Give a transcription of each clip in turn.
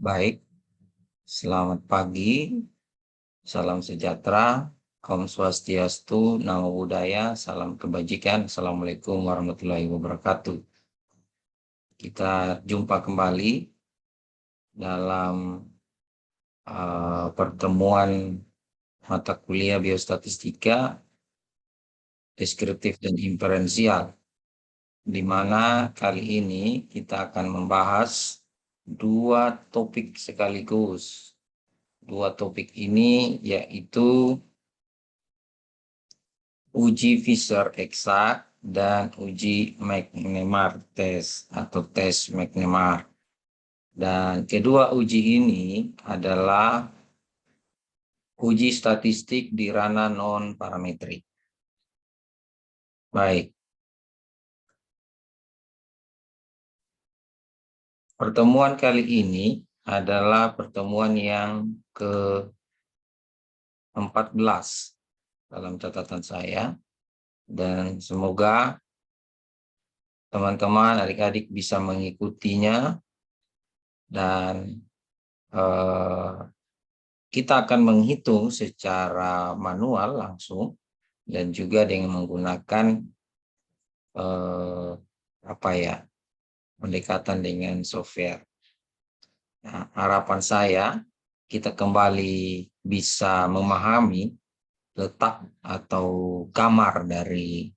Baik, selamat pagi, salam sejahtera, Om Swastiastu, Namo Buddhaya, salam kebajikan, Assalamualaikum warahmatullahi wabarakatuh. Kita jumpa kembali dalam pertemuan mata kuliah biostatistika, deskriptif dan inferensial, di mana kali ini kita akan membahas dua topik sekaligus. Dua topik ini yaitu uji Fisher eksak dan uji McNemar test atau tes McNemar. Dan kedua uji ini adalah uji statistik di ranah non-parametrik. Baik. Pertemuan kali ini adalah pertemuan yang ke-14 dalam catatan saya. Dan semoga teman-teman, adik-adik bisa mengikutinya. Dan kita akan menghitung secara manual langsung dan juga dengan menggunakan pendekatan dengan software. Nah, harapan saya kita kembali bisa memahami letak atau gambar dari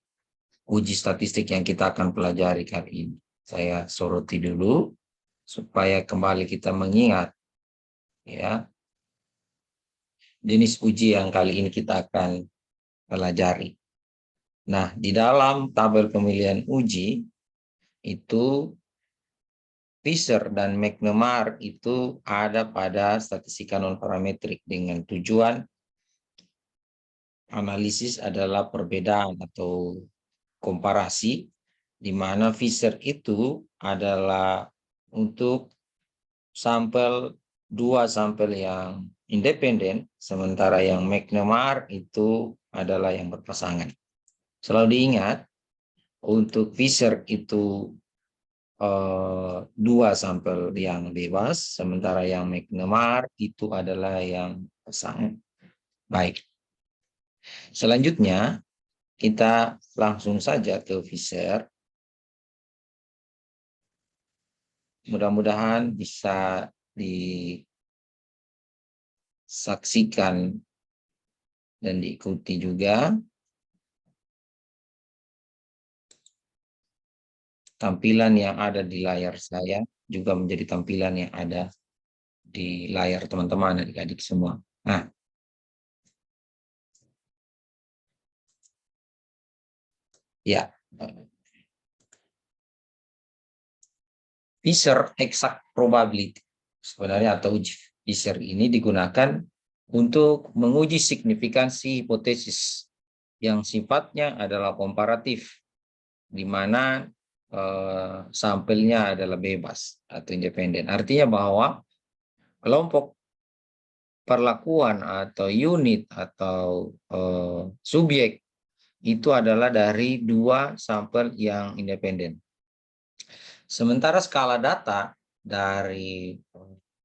uji statistik yang kita akan pelajari kali ini. Saya soroti dulu supaya kembali kita mengingat ya jenis uji yang kali ini kita akan pelajari. Nah, di dalam tabel pemilihan uji itu Fisher dan McNemar itu ada pada statistika non-parametrik dengan tujuan analisis adalah perbedaan atau komparasi, di mana Fisher itu adalah untuk dua sampel yang independen, sementara yang McNemar itu adalah yang berpasangan. Selalu diingat, untuk Fisher itu dua sampel yang bebas, sementara yang McNemar itu adalah yang pasangan. Baik. Selanjutnya, kita langsung saja ke Fisher. Mudah-mudahan bisa disaksikan dan diikuti juga. Tampilan yang ada di layar saya juga menjadi tampilan yang ada di layar teman-teman adik-adik semua. Nah, ya, Fisher exact probability sebenarnya atau uji Fisher ini digunakan untuk menguji signifikansi hipotesis yang sifatnya adalah komparatif, di mana sampelnya adalah bebas atau independen. Artinya bahwa kelompok perlakuan atau unit atau subjek itu adalah dari dua sampel yang independen. Sementara skala data dari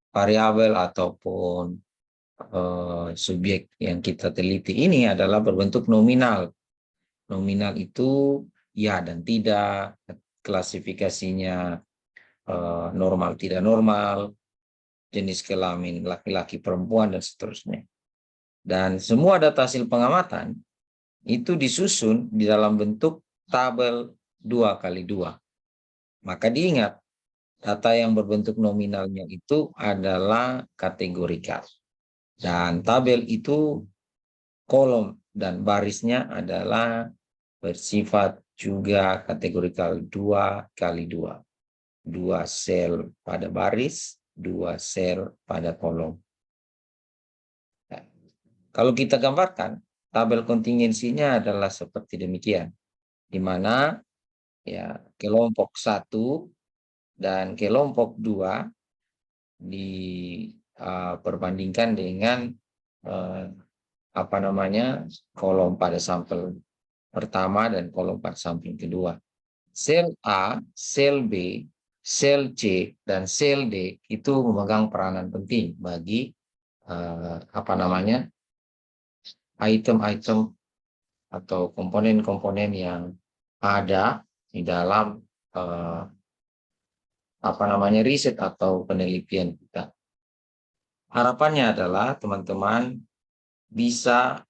variabel ataupun subjek yang kita teliti ini adalah berbentuk nominal. Nominal itu ya dan tidak, klasifikasinya normal tidak normal, jenis kelamin laki-laki perempuan dan seterusnya. Dan semua data hasil pengamatan itu disusun di dalam bentuk tabel 2x2. Maka diingat, data yang berbentuk nominalnya itu adalah kategorikal. Dan tabel itu kolom dan barisnya adalah bersifat juga kategorikal 2x2. 2 sel pada baris, 2 sel pada kolom. Nah, kalau kita gambarkan, tabel kontingensinya adalah seperti demikian, di mana ya kelompok 1 dan kelompok 2 diperbandingkan dengan kolom pada sampel pertama dan kolom pada sampel kedua. Sel A, sel B, sel C dan sel D itu memegang peranan penting bagi item-item atau komponen-komponen yang ada di dalam riset atau penelitian kita. Harapannya adalah teman-teman bisa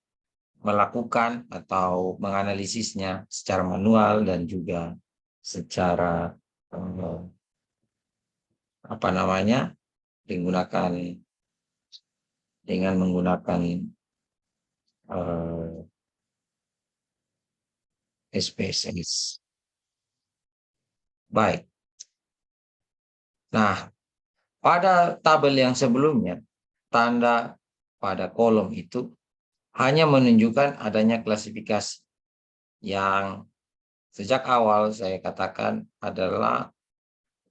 melakukan atau menganalisisnya secara manual dan juga secara menggunakan SPSS. Baik. Nah, pada tabel yang sebelumnya, tanda pada kolom itu hanya menunjukkan adanya klasifikasi yang sejak awal saya katakan adalah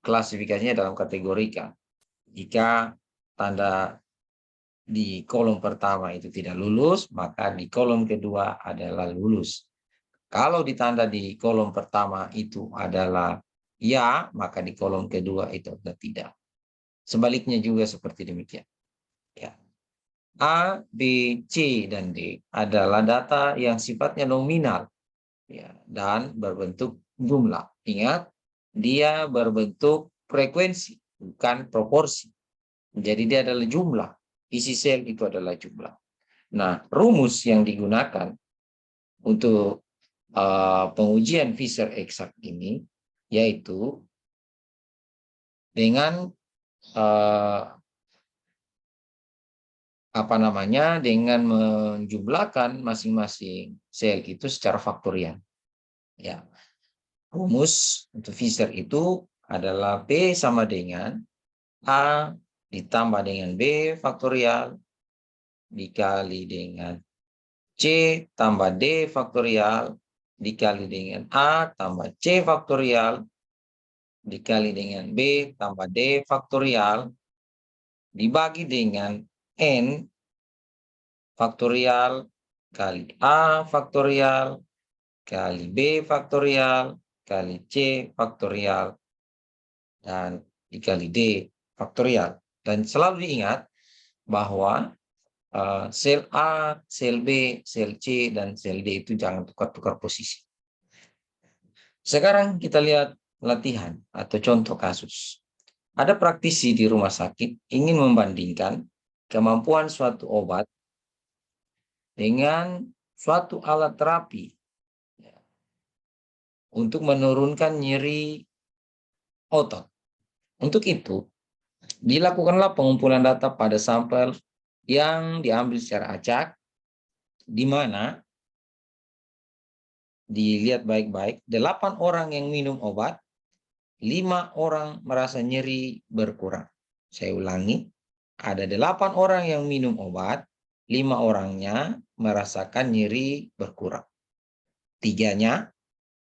klasifikasinya dalam kategorika. Jika tanda di kolom pertama itu tidak lulus, maka di kolom kedua adalah lulus. Kalau ditanda di kolom pertama itu adalah ya, maka di kolom kedua itu adalah tidak. Sebaliknya juga seperti demikian. Ya. A, B, C, dan D adalah data yang sifatnya nominal, ya, dan berbentuk jumlah. Ingat, dia berbentuk frekuensi, bukan proporsi. Jadi dia adalah jumlah. Isi sel itu adalah jumlah. Nah, rumus yang digunakan untuk pengujian Fisher eksak ini yaitu dengan dengan menjumlahkan masing-masing sel itu secara faktorial. Ya. Rumus untuk Fisher itu adalah B sama dengan A ditambah dengan B faktorial dikali dengan C tambah D faktorial dikali dengan A tambah C faktorial dikali dengan B tambah D faktorial dibagi dengan N faktorial kali A faktorial kali B faktorial kali C faktorial dan dikali D faktorial. Dan selalu diingat bahwa sel A, sel B, sel C, dan sel D itu jangan tukar-tukar posisi. Sekarang kita lihat latihan atau contoh kasus. Ada praktisi di rumah sakit ingin membandingkan kemampuan suatu obat dengan suatu alat terapi untuk menurunkan nyeri otot. Untuk itu, dilakukanlah pengumpulan data pada sampel yang diambil secara acak, di mana dilihat baik-baik, 8 orang yang minum obat, 5 orang merasa nyeri berkurang. Saya ulangi, ada 8 orang yang minum obat, 5 orangnya merasakan nyeri berkurang. 3-nya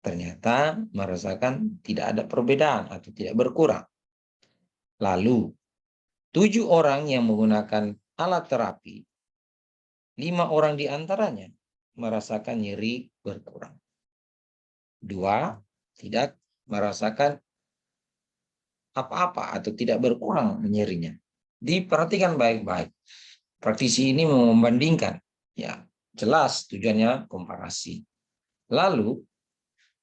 ternyata merasakan tidak ada perbedaan atau tidak berkurang. Lalu, 7 orang yang menggunakan alat terapi, 5 orang di antaranya merasakan nyeri berkurang. 2 tidak merasakan apa-apa atau tidak berkurang nyerinya. Diperhatikan baik-baik. Praktisi ini membandingkan, ya, jelas tujuannya komparasi. Lalu,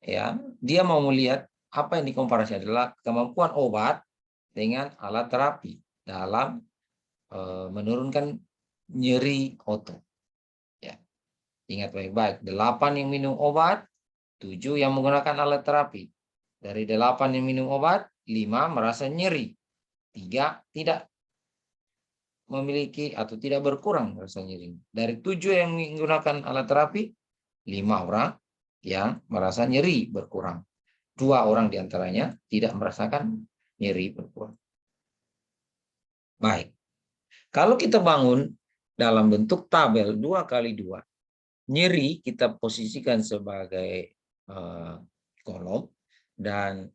ya, dia mau melihat apa yang dikomparasi adalah kemampuan obat dengan alat terapi dalam menurunkan nyeri otot. Ya. Ingat baik-baik, 8 yang minum obat, 7 yang menggunakan alat terapi. Dari 8 yang minum obat, 5 merasa nyeri. 3 tidak memiliki atau tidak berkurang rasa nyeri. Dari 7 yang menggunakan alat terapi, 5 orang yang merasa nyeri berkurang. 2 orang diantaranya tidak merasakan nyeri berkurang. Baik. Kalau kita bangun dalam bentuk tabel 2x2, nyeri kita posisikan sebagai kolom dan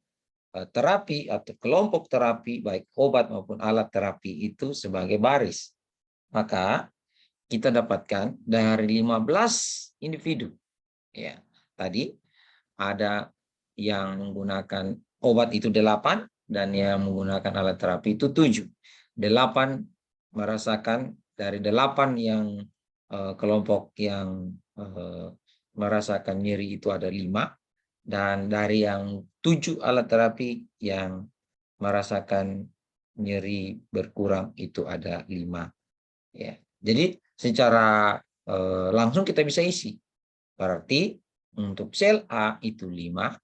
terapi atau kelompok terapi baik obat maupun alat terapi itu sebagai baris. Maka kita dapatkan dari 15 individu. Ya, tadi ada yang menggunakan obat itu 8, dan yang menggunakan alat terapi itu 7. 8 merasakan, dari 8 yang kelompok yang merasakan nyeri itu ada 5, dan dari yang 7 alat terapi yang merasakan nyeri berkurang itu ada 5. Ya. Jadi secara langsung kita bisa isi. Berarti untuk sel A itu 5,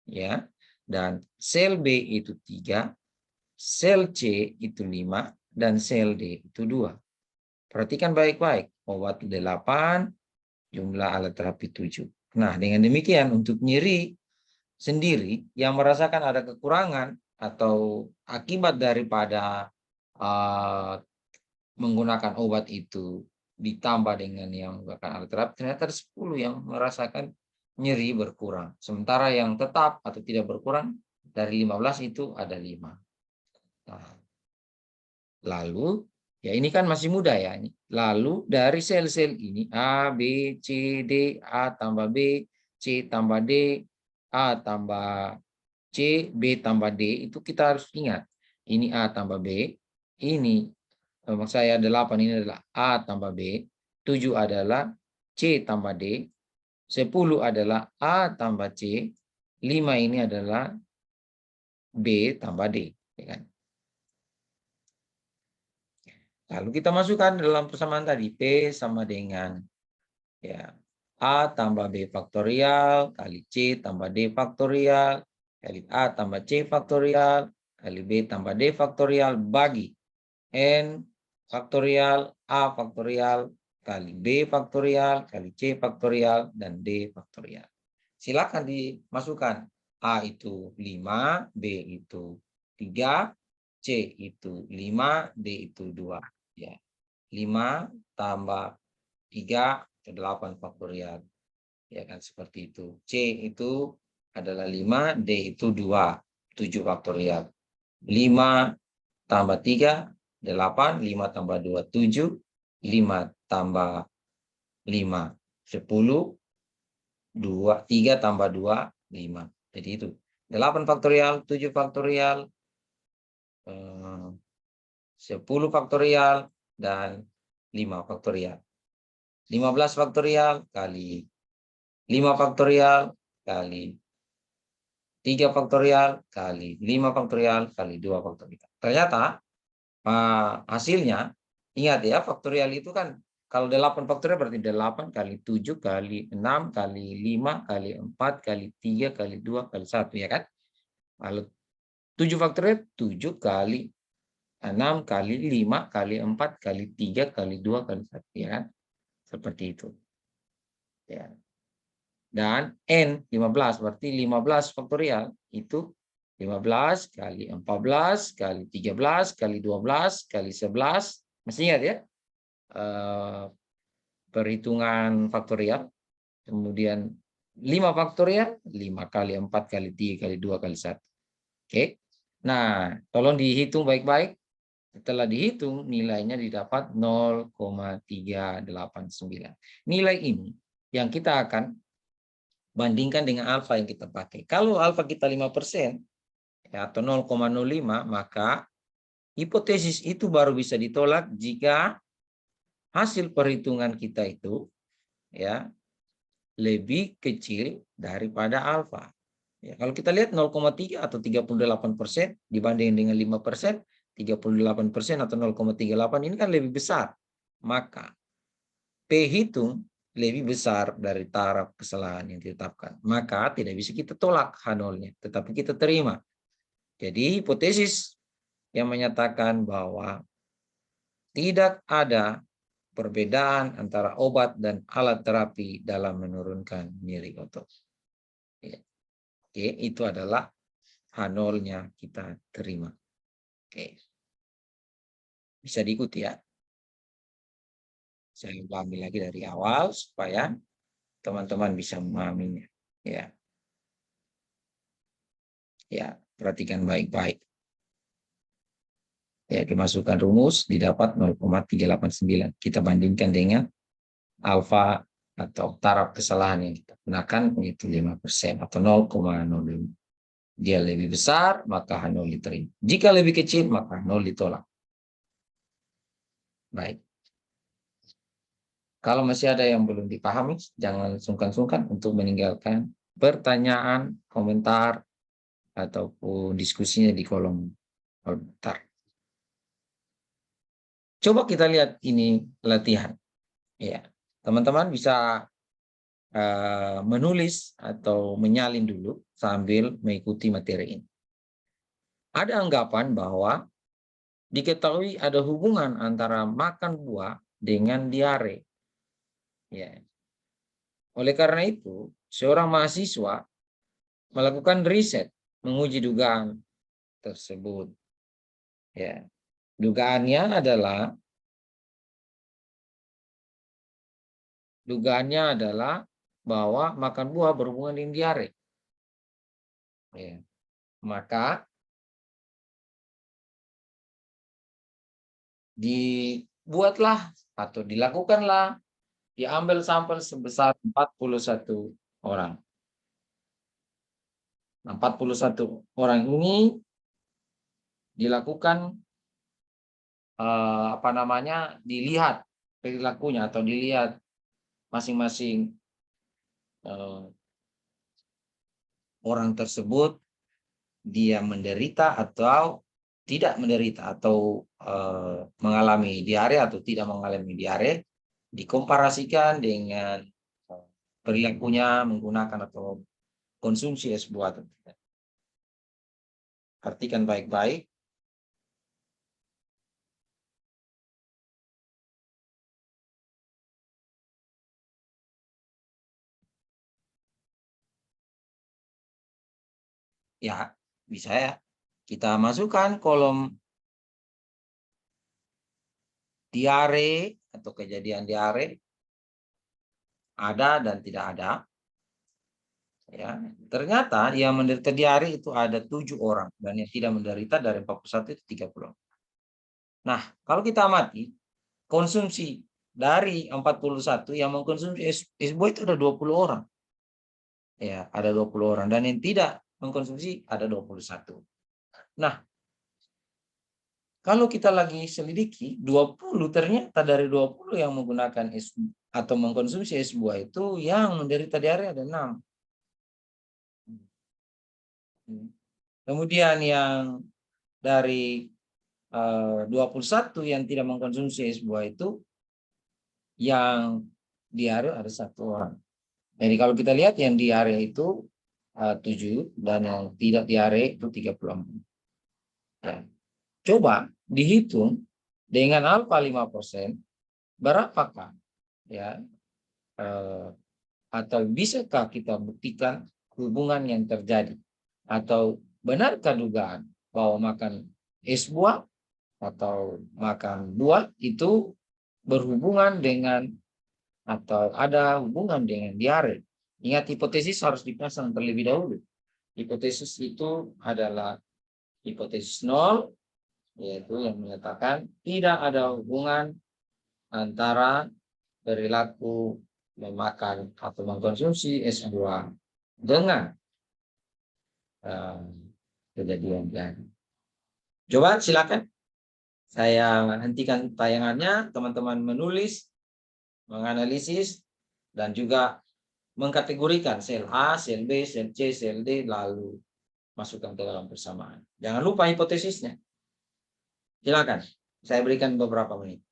ya, dan sel B itu 3, sel C itu 5, dan sel D itu 2. Perhatikan baik-baik, obat 8, jumlah alat terapi 7. Nah, dengan demikian untuk nyeri sendiri yang merasakan ada kekurangan atau akibat daripada menggunakan obat itu ditambah dengan yang menggunakan alat terapi, ternyata ada 10 yang merasakan nyeri berkurang. Sementara yang tetap atau tidak berkurang dari 15 itu ada 5. Nah, lalu ya ini kan masih muda ya. Lalu dari sel-sel ini A, B, C, D, A tambah B, C tambah D, A tambah C, B tambah D, itu kita harus ingat. Ini A tambah B, ini maksud saya 8 ini adalah A tambah B, 7 adalah C tambah D, 10 adalah A tambah C, 5 ini adalah B tambah D. Ya kan? Lalu kita masukkan dalam persamaan tadi, P sama dengan ya A tambah B faktorial kali C tambah D faktorial kali A tambah C faktorial kali B tambah D faktorial bagi N faktorial A faktorial kali B faktorial kali C faktorial dan D faktorial. Silakan dimasukkan. A itu 5, B itu 3, C itu 5, D itu 2. Ya. 5 tambah 3 ke 8 faktorial. Ya kan seperti itu. C itu adalah 5, D itu 2, 7 faktorial. 5 tambah 3, 8, 5 tambah 2, 7, 5 tambah 5, 10, 2, 3 tambah 2, 5. Jadi itu 8 faktorial, 7 faktorial, 10 faktorial, dan 5 faktorial. 15 faktorial kali 5 faktorial kali 3 faktorial kali 5 faktorial kali 2 faktorial. Ternyata hasilnya, ingat ya, faktorial itu kan kalau 8 faktorial berarti 8 kali 7 kali 6 kali 5 kali 4 kali 3 kali 2 kali 1, ya kan? Lalu 7 faktorial 7 kali 6 kali 5 kali 4 kali 3 kali 2 kali 1, ya kan? Seperti itu. Ya. Dan N 15 berarti 15 faktorial itu 15 kali 14 kali 13 kali 12 kali 11. Masih ingat ya? Perhitungan faktorial. Kemudian 5 faktorial, 5 kali 4 kali 3 kali 2 kali 1. Oke. Nah, tolong dihitung baik-baik. Setelah dihitung, nilainya didapat 0,389. Nilai ini yang kita akan bandingkan dengan alfa yang kita pakai. Kalau alfa kita 5%, ya, atau 0,05, maka hipotesis itu baru bisa ditolak jika hasil perhitungan kita itu ya lebih kecil daripada alfa. Ya, kalau kita lihat 0,3 atau 38% dibanding dengan 5%, 38% atau 0,38 ini kan lebih besar. Maka P hitung lebih besar dari taraf kesalahan yang ditetapkan. Maka tidak bisa kita tolak H0-nya, tetapi kita terima. Jadi hipotesis yang menyatakan bahwa tidak ada perbedaan antara obat dan alat terapi dalam menurunkan nyeri otot. Oke, itu adalah H0-nya kita terima. Oke. Bisa diikuti ya. Saya ulangi lagi dari awal supaya teman-teman bisa memahaminya. Ya. Ya, perhatikan baik-baik. Ya, dimasukkan rumus didapat 0,389. Kita bandingkan dengan alfa atau taraf kesalahan yang kita gunakan yaitu 5% atau 0,05. Dia lebih besar, maka nol diterima. Jika lebih kecil, maka nol ditolak. Baik. Kalau masih ada yang belum dipahami, jangan sungkan-sungkan untuk meninggalkan pertanyaan, komentar, ataupun diskusinya di kolom komentar. Coba kita lihat ini latihan. Ya, teman-teman bisa menulis atau menyalin dulu sambil mengikuti materi ini. Ada anggapan bahwa diketahui ada hubungan antara makan buah dengan diare. Ya. Oleh karena itu, seorang mahasiswa melakukan riset menguji dugaan tersebut. Ya. Dugaannya adalah bahwa makan buah berhubungan dengan diare. Ya. Maka dibuatlah atau dilakukanlah, diambil sampel sebesar 41 orang. Nah, 41 orang ini dilakukan dilihat perilakunya atau dilihat masing-masing orang tersebut dia menderita atau tidak menderita atau mengalami diare atau tidak mengalami diare, dikomparasikan dengan perilakunya menggunakan atau konsumsi es buah atau tidak. Artikan baik-baik. Ya, bisa ya. Kita masukkan kolom diare atau kejadian diare, ada dan tidak ada. Ya, ternyata yang menderita diare itu ada 7 orang dan yang tidak menderita dari 41 itu 30. Nah, kalau kita amati konsumsi dari 41 yang mengkonsumsi es buah itu ada 20 orang. Ya, ada 20 orang dan yang tidak mengkonsumsi ada 21. Nah, kalau kita lagi selidiki 20 ternyata dari 20 yang menggunakan es atau mengkonsumsi es buah itu yang menderita diare ada 6. Kemudian yang dari 21 yang tidak mengkonsumsi es buah itu yang diare ada 1 orang. Jadi kalau kita lihat yang diare itu 7 dan yang tidak diare itu 34. Ya. Coba dihitung dengan alfa 5%, berapakah ya atau bisakah kita buktikan hubungan yang terjadi atau benarkah dugaan bahwa makan es buah atau makan buah itu berhubungan dengan atau ada hubungan dengan diare. Ingat, hipotesis harus dipasang terlebih dahulu. Hipotesis itu adalah hipotesis nol, yaitu yang menyatakan tidak ada hubungan antara perilaku memakan atau mengkonsumsi es buah dengan kejadian diare. Coba silakan saya hentikan tayangannya, teman-teman menulis, menganalisis, dan juga mengkategorikan sel A, sel B, sel C, sel D, lalu masukkan ke dalam persamaan. Jangan lupa hipotesisnya. Silakan, saya berikan beberapa menit.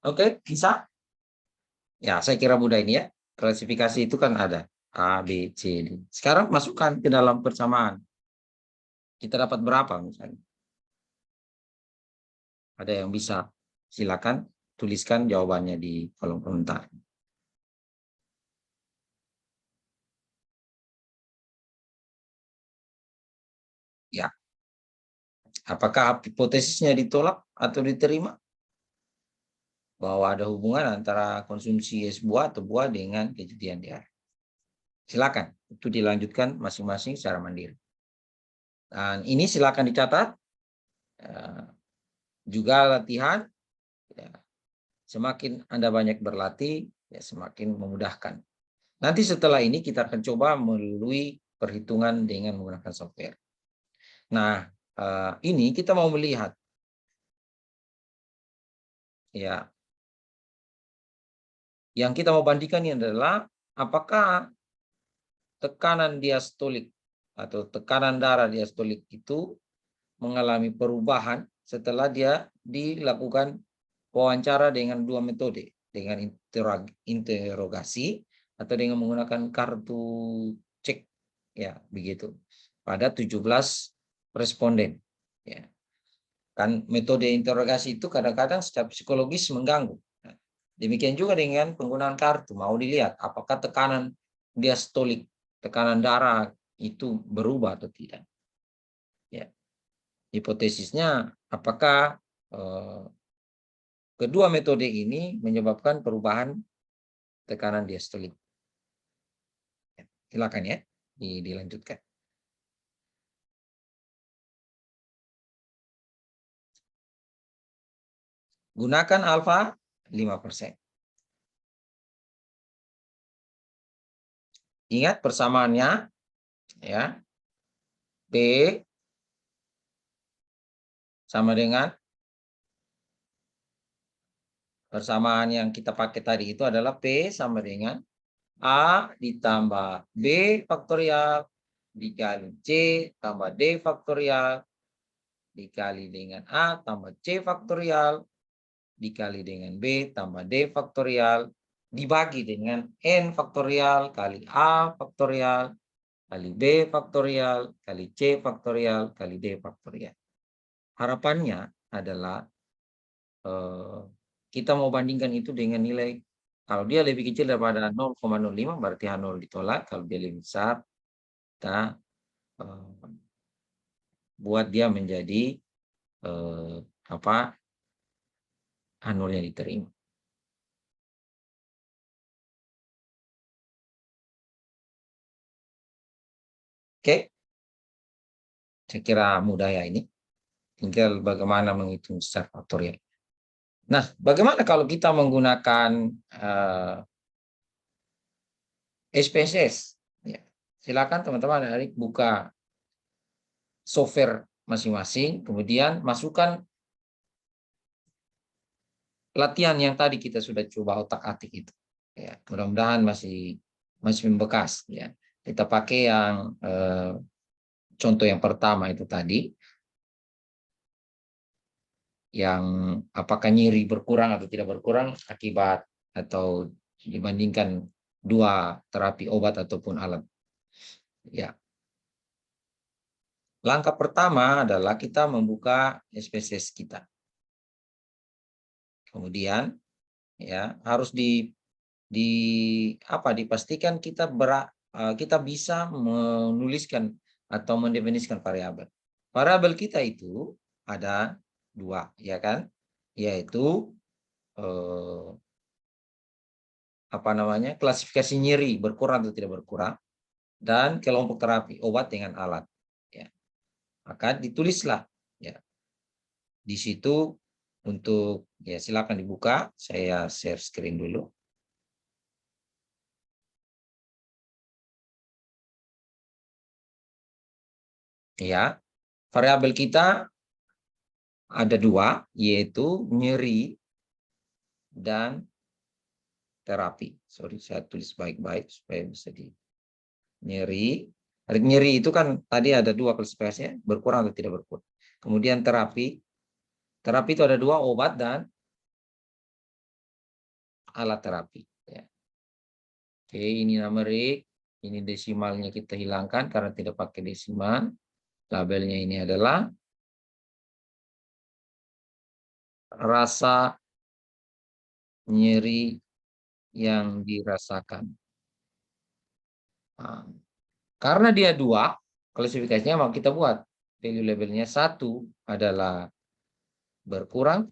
Oke, bisa? Ya, saya kira mudah ini ya. Klasifikasi itu kan ada A, B, C, D. Sekarang masukkan ke dalam persamaan. Kita dapat berapa misalnya? Ada yang bisa? Silakan tuliskan jawabannya di kolom komentar. Ya, apakah hipotesisnya ditolak atau diterima? Bahwa ada hubungan antara konsumsi es buah atau buah dengan kejadian diare. Silakan, itu dilanjutkan masing-masing secara mandiri. Dan ini silakan dicatat. Juga latihan, ya, semakin Anda banyak berlatih, ya semakin memudahkan. Nanti setelah ini kita akan coba melalui perhitungan dengan menggunakan software. Nah, ini kita mau melihat, ya, yang kita mau bandingkan ini adalah apakah tekanan diastolik atau tekanan darah diastolik itu mengalami perubahan setelah dia dilakukan wawancara dengan dua metode, dengan interogasi atau dengan menggunakan kartu cek, ya begitu, pada 17 responden, ya. Kan metode interogasi itu kadang-kadang secara psikologis mengganggu. Nah, demikian juga dengan penggunaan kartu, mau dilihat apakah tekanan diastolik, tekanan darah itu berubah atau tidak, ya. Hipotesisnya apakah kedua metode ini menyebabkan perubahan tekanan diastolik. Silakan ya, dilanjutkan. Gunakan alfa 5%. Ingat persamaannya, ya. P sama dengan persamaan yang kita pakai tadi itu adalah P sama dengan A ditambah B faktorial dikali C tambah D faktorial dikali dengan A tambah C faktorial dikali dengan B tambah D faktorial dibagi dengan N faktorial kali A faktorial kali B faktorial kali C faktorial kali D faktorial. Harapannya adalah kita mau bandingkan itu dengan nilai, kalau dia lebih kecil daripada 0,05 berarti H0 ditolak, kalau dia lebih besar kita buat dia menjadi apa, H0-nya diterima. Oke, saya kira mudah ya ini. Tinggal bagaimana menghitung secara faktorial. Nah, bagaimana kalau kita menggunakan SPSS? Ya, silakan teman-teman buka software masing-masing, kemudian masukkan latihan yang tadi kita sudah coba otak-atik itu. Ya, mudah-mudahan masih membekas. Ya, kita pakai yang contoh yang pertama itu tadi, yang apakah nyeri berkurang atau tidak berkurang akibat atau dibandingkan dua terapi obat ataupun alat. Ya. Langkah pertama adalah kita membuka SPSS kita. Kemudian ya harus dipastikan kita bisa menuliskan atau mendefinisikan variabel. Variabel kita itu ada dua, ya kan? Yaitu klasifikasi nyeri berkurang atau tidak berkurang dan kelompok terapi obat dengan alat. Ya. Maka ditulislah ya di situ untuk ya silakan dibuka. Saya share screen dulu. Ya, variabel kita ada dua, yaitu nyeri dan terapi. Sorry, saya tulis baik-baik supaya bisa di nyeri. Nyeri itu kan tadi ada dua klasifikasinya, berkurang atau tidak berkurang. Kemudian terapi. Terapi itu ada dua, obat dan alat terapi. Ya. Oke, ini numerik. Ini desimalnya kita hilangkan karena tidak pakai desimal. Labelnya ini adalah rasa nyeri yang dirasakan. Nah, karena dia 2, klasifikasinya mau kita buat. Value labelnya 1 adalah berkurang.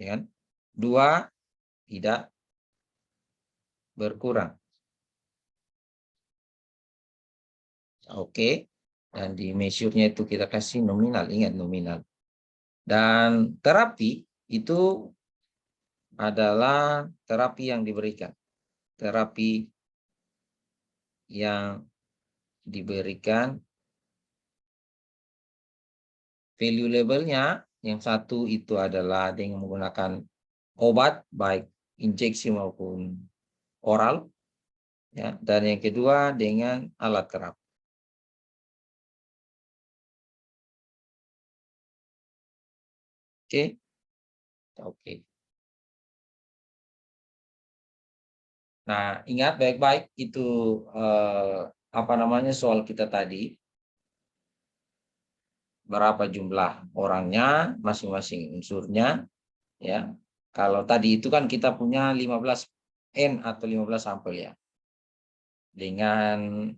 Ya kan? 2 tidak berkurang. Oke. Dan di measure-nya itu kita kasih nominal. Ingat nominal. Dan terapi itu adalah terapi yang diberikan. Terapi yang diberikan value labelnya yang 1 itu adalah dengan menggunakan obat baik injeksi maupun oral, ya. Dan yang kedua dengan alat terapi. Oke. Oke. Nah, ingat baik-baik itu apa namanya soal kita tadi. Berapa jumlah orangnya, masing-masing unsurnya, ya. Kalau tadi itu kan kita punya 15 N atau 15 sampel ya. Dengan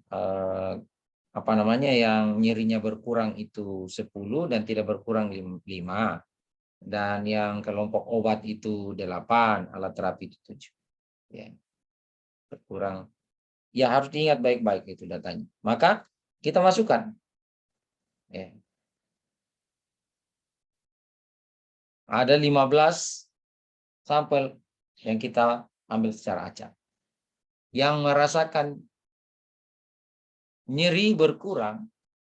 apa namanya yang nyerinya berkurang itu 10 dan tidak berkurang 5. Dan yang kelompok obat itu 8, alat terapi itu 7. Ya. Berkurang. Ya harus diingat baik-baik itu datanya. Maka kita masukkan. Ya. Ada 15 sampel yang kita ambil secara acak. Yang merasakan nyeri berkurang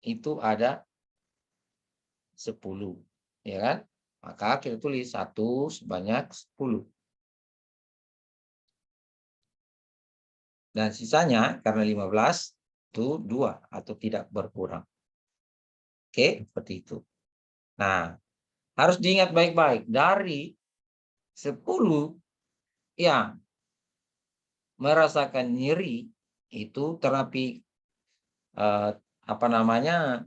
itu ada 10, ya kan? Maka kita tulis 1 sebanyak 10. Dan sisanya karena 15 itu 2 atau tidak berkurang. Oke, seperti itu. Nah, harus diingat baik-baik dari 10 yang merasakan nyeri itu terapi apa namanya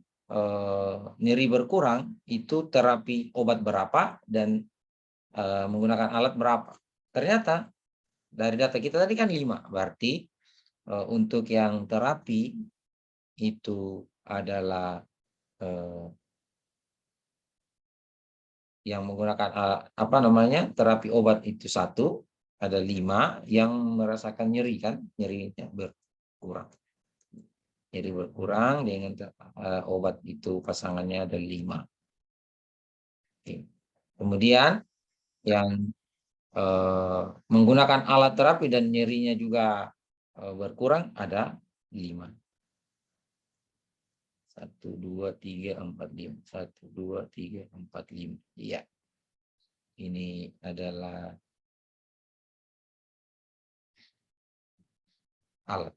nyeri berkurang itu terapi obat berapa dan menggunakan alat berapa. Ternyata dari data kita tadi kan 5, berarti untuk yang terapi itu adalah yang menggunakan apa namanya terapi obat itu 1, ada 5 yang merasakan nyeri kan, nyerinya berkurang. Jadi berkurang dengan obat itu pasangannya ada 5. Oke. Kemudian yang menggunakan alat terapi dan nyerinya juga berkurang ada 5. 1, 2, 3, 4, 5. 1, 2, 3, 4, 5. Iya. Ini adalah alat.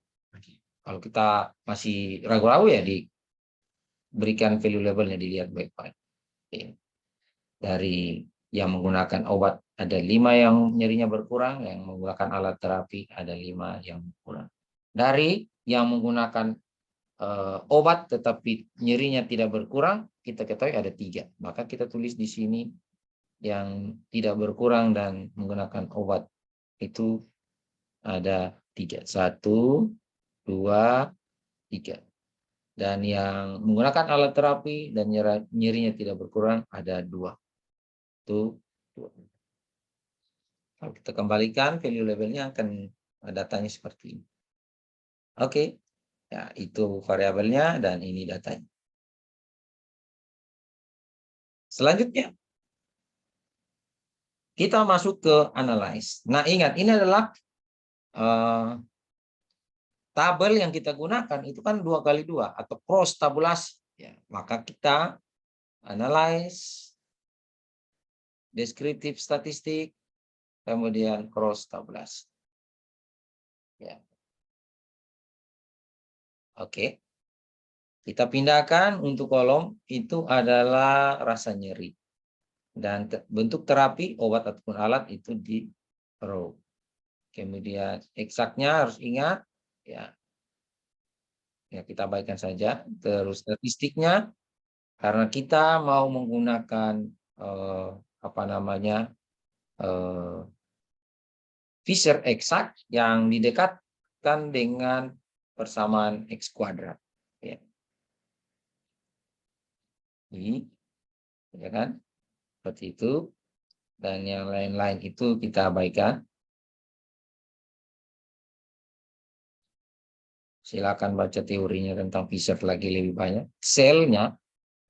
Kalau kita masih ragu-ragu ya diberikan value labelnya, dilihat baik-baik. Dari yang menggunakan obat ada 5 yang nyerinya berkurang, yang menggunakan alat terapi ada 5 yang berkurang. Dari yang menggunakan obat tetapi nyerinya tidak berkurang, kita ketahui ada 3. Maka kita tulis di sini yang tidak berkurang dan menggunakan obat itu ada 3. 1, 2, 3. Dan yang menggunakan alat terapi dan nyerinya tidak berkurang ada 2. Itu 2. Kalau kita kembalikan value labelnya akan datanya seperti ini. Oke. Ya, itu variabelnya dan ini datanya. Selanjutnya kita masuk ke analyze. Nah, ingat ini adalah tabel yang kita gunakan itu kan 2x2 atau cross tabulasi. Ya, maka kita analyze, deskriptif statistik, kemudian cross tabulasi. Ya. Oke. Kita pindahkan untuk kolom itu adalah rasa nyeri. Dan bentuk terapi obat ataupun alat itu di row. Kemudian eksaknya harus ingat ya. Ya kita abaikan saja. Terus statistiknya karena kita mau menggunakan apa namanya Fisher eksak yang didekatkan dengan persamaan X kuadrat. Ya. Ini, ya kan? Seperti itu. Dan yang lain-lain itu kita abaikan. Silakan baca teorinya tentang Fisher lagi lebih banyak. Selnya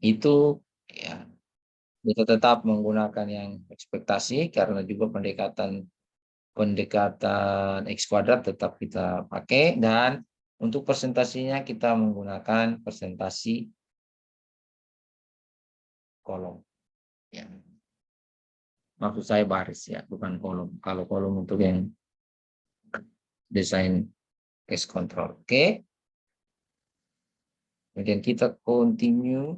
itu ya kita tetap menggunakan yang ekspektasi karena juga pendekatan X kuadrat tetap kita pakai, dan untuk presentasinya kita menggunakan presentasi kolom. Ya. Maksud saya baris ya, bukan kolom. Kalau kolom untuk yang desain case control. Oke. Kemudian kita continue.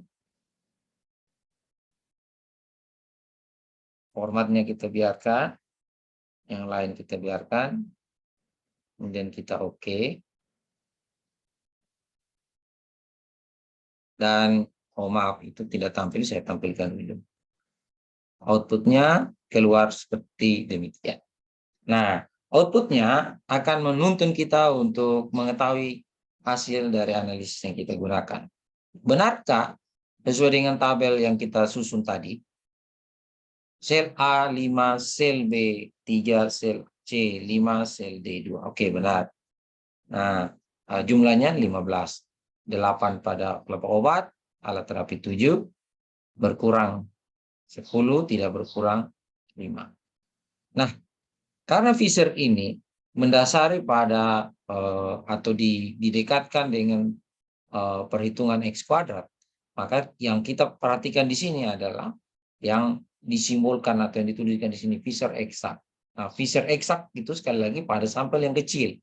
Formatnya kita biarkan. Yang lain kita biarkan. Kemudian kita oke. Dan oh maaf, itu tidak tampil, saya tampilkan dulu. Outputnya keluar seperti demikian. Nah, outputnya akan menuntun kita untuk mengetahui hasil dari analisis yang kita gunakan. Benarkah sesuai dengan tabel yang kita susun tadi, sel A 5, sel B 3, sel C 5, sel D 2. Oke, benar. Nah, jumlahnya 15. 8 pada kelompok obat, alat terapi 7, berkurang 10, tidak berkurang 5. Nah, karena Fisher ini mendasari pada atau didekatkan dengan perhitungan X kuadrat, maka yang kita perhatikan di sini adalah yang disimbolkan atau yang dituliskan di sini Fisher eksak. Nah, Fisher eksak itu sekali lagi pada sampel yang kecil.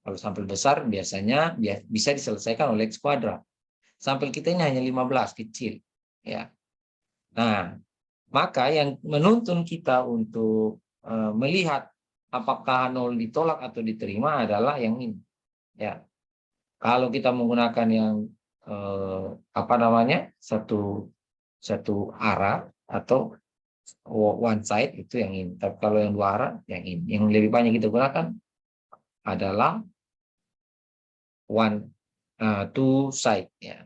Kalau sampel besar biasanya bisa diselesaikan oleh X kuadrat. Sampel kita ini hanya 15, kecil. Ya. Nah, maka yang menuntun kita untuk melihat apakah 0 ditolak atau diterima adalah yang ini. Ya. Kalau kita menggunakan yang apa namanya? satu arah atau one side itu yang ini. Tapi kalau yang dua arah yang ini. Yang lebih banyak kita gunakan adalah two side ya.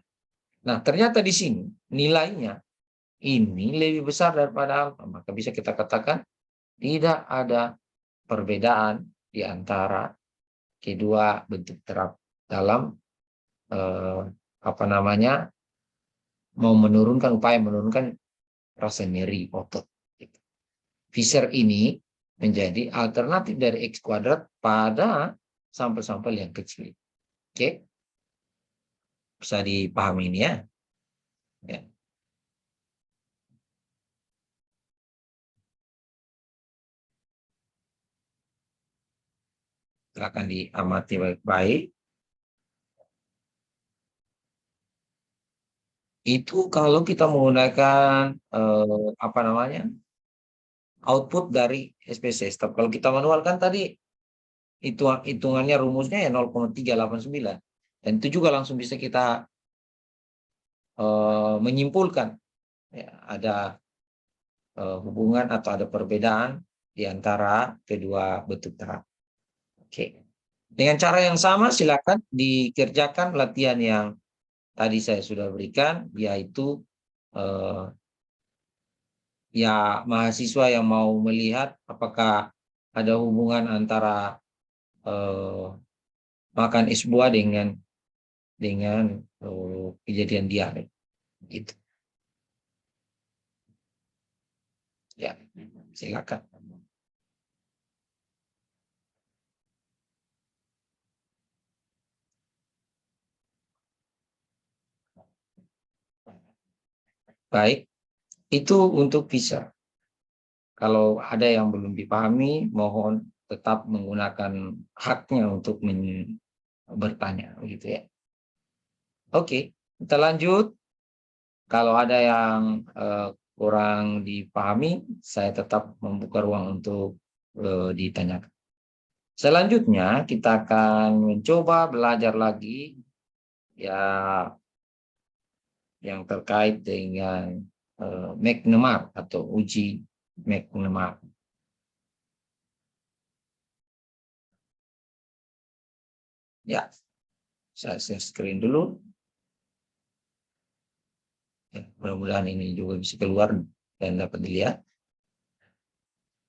Nah, ternyata di sini nilainya ini lebih besar daripada alfa, maka bisa kita katakan tidak ada perbedaan di antara kedua bentuk terap dalam apa namanya mau menurunkan upaya menurunkan rasa nyeri otot. Fisher ini menjadi alternatif dari X kuadrat pada sampel-sampel yang kecil. Oke, bisa dipahami ini ya. Ya. Silakan diamati baik-baik. Itu kalau kita menggunakan apa namanya output dari SPSS. Kalau kita manual kan tadi hitungannya rumusnya ya 0,389, dan itu juga langsung bisa kita menyimpulkan ya, ada hubungan atau ada perbedaan di antara kedua bentuk terap. Oke. Dengan cara yang sama silakan dikerjakan latihan yang tadi saya sudah berikan, yaitu ya mahasiswa yang mau melihat apakah ada hubungan antara makan es buah dengan kejadian diare gitu. Ya, silakan. Baik, itu untuk visa. Kalau ada yang belum dipahami, mohon tetap menggunakan haknya untuk bertanya, gitu ya. Oke. Kita lanjut. Kalau ada yang kurang dipahami, saya tetap membuka ruang untuk ditanyakan. Selanjutnya kita akan mencoba belajar lagi ya yang terkait dengan McNemar atau uji McNemar. Ya, saya share screen dulu. Ya, mudah-mudahan ini juga bisa keluar dan dapat dilihat.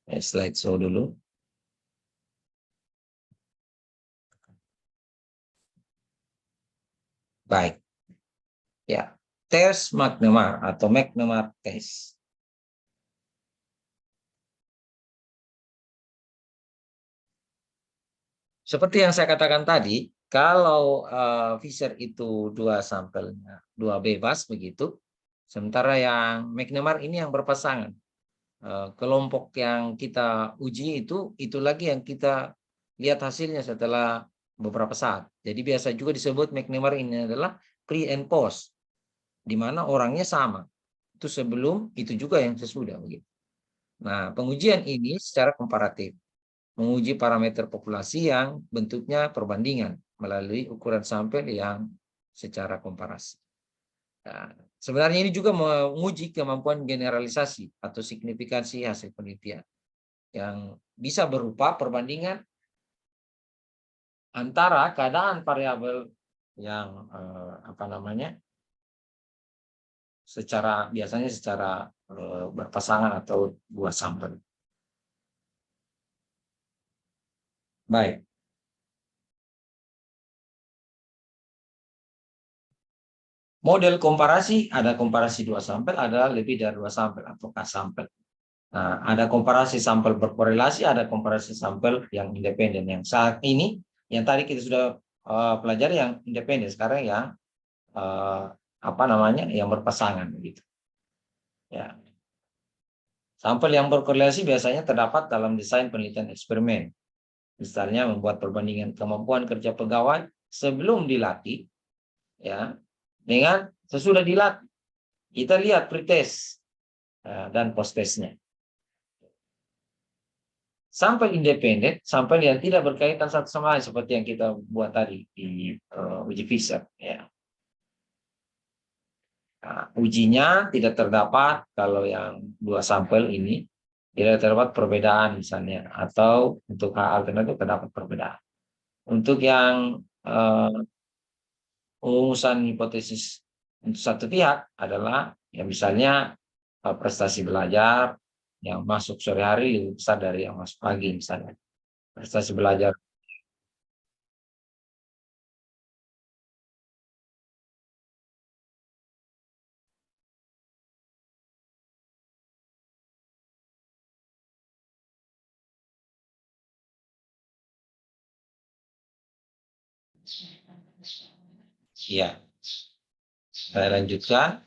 Slide show dulu. Baik. Ya, tes McNemar atau McNemar test. Seperti yang saya katakan tadi, kalau Fisher itu dua sampelnya, dua bebas begitu, sementara yang McNemar ini yang berpasangan. Kelompok yang kita uji itu lagi yang kita lihat hasilnya setelah beberapa saat. Jadi biasa juga disebut McNemar ini adalah pre and post, di mana orangnya sama. Itu sebelum, itu juga yang sesudah begitu. Nah, pengujian ini secara komparatif menguji parameter populasi yang bentuknya perbandingan melalui ukuran sampel yang secara komparasi. Nah, sebenarnya ini juga menguji kemampuan generalisasi atau signifikansi hasil penelitian yang bisa berupa perbandingan antara keadaan variabel yang biasanya secara berpasangan atau dua sampel. Baik. Model komparasi, ada komparasi dua sampel, ada lebih dari dua sampel atau K-sampel. Nah, ada komparasi sampel berkorelasi, ada komparasi sampel yang independen. Yang saat ini, yang tadi kita sudah pelajari yang independen, sekarang yang yang berpasangan begitu. Ya. Sampel yang berkorelasi biasanya terdapat dalam desain penelitian eksperimen. Misalnya membuat perbandingan kemampuan kerja pegawai sebelum dilatih, ya, dengan sesudah dilatih. Kita lihat pretest dan post-testnya. Sampel independen, sampel yang tidak berkaitan satu sama lain seperti yang kita buat tadi di uji Fisher. Ya. Nah, ujinya tidak terdapat kalau yang dua sampel ini tidak terdapat perbedaan misalnya, atau untuk hal alternatif terdapat perbedaan. Untuk yang rumusan hipotesis untuk satu pihak adalah ya misalnya prestasi belajar yang masuk sore hari lebih besar dari yang masuk pagi misalnya. Prestasi belajar. Ya, saya lanjutkan.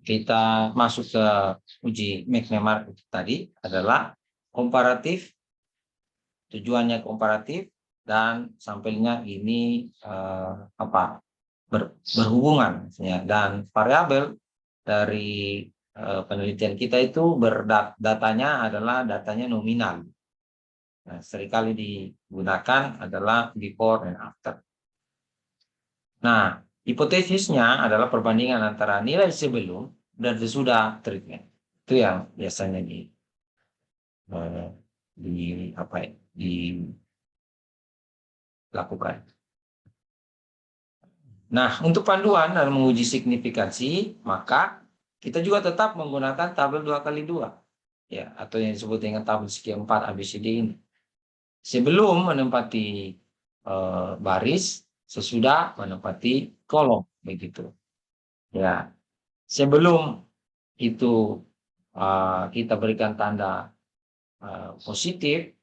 Kita masuk ke uji McNemar tadi adalah komparatif, tujuannya komparatif dan sampelnya ini berhubungan ya, dan variabel dari penelitian kita itu datanya adalah datanya nominal. Nah, seringkali digunakan adalah before and after. Nah, hipotesisnya adalah perbandingan antara nilai sebelum dan sesudah treatment. Itu yang biasanya dilakukan. Nah, untuk panduan dalam menguji signifikansi, maka kita juga tetap menggunakan tabel 2x2. Ya, atau yang disebut dengan tabel segi 4 ABCD ini. Sebelum menempati baris, sesudah menempati kolom begitu. Ya, sebelum itu kita berikan tanda positif,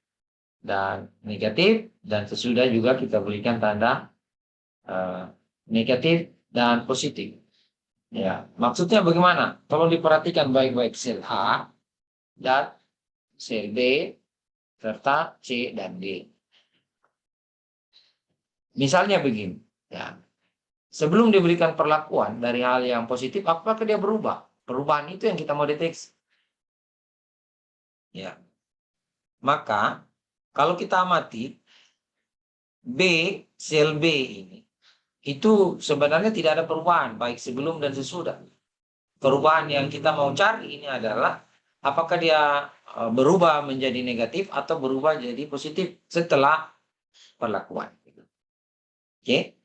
dan negatif, dan sesudah juga kita berikan tanda negatif dan positif. Ya, maksudnya bagaimana? Tolong diperhatikan baik-baik sel A dan sel B serta C dan D. Misalnya begini, ya. Sebelum diberikan perlakuan dari hal yang positif, apakah dia berubah? Perubahan itu yang kita mau deteksi. Ya. Maka kalau kita amati B, sel B ini, itu sebenarnya tidak ada perubahan baik sebelum dan sesudah. Perubahan yang kita mau cari ini adalah apakah dia berubah menjadi negatif atau berubah jadi positif setelah perlakuan. Oke,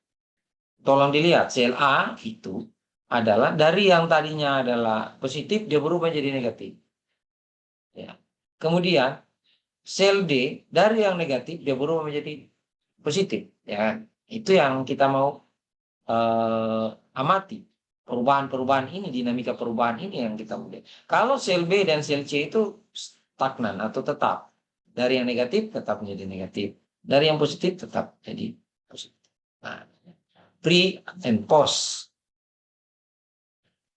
tolong dilihat sel A itu adalah dari yang tadinya adalah positif dia berubah jadi negatif. Ya. Kemudian sel D dari yang negatif dia berubah menjadi positif. Ya, itu yang kita mau amati. Perubahan-perubahan ini, dinamika perubahan ini yang kita mulai. Kalau sel B dan sel C itu stagnan atau tetap. Dari yang negatif tetap menjadi negatif. Dari yang positif tetap jadi positif. Nah, pre and post.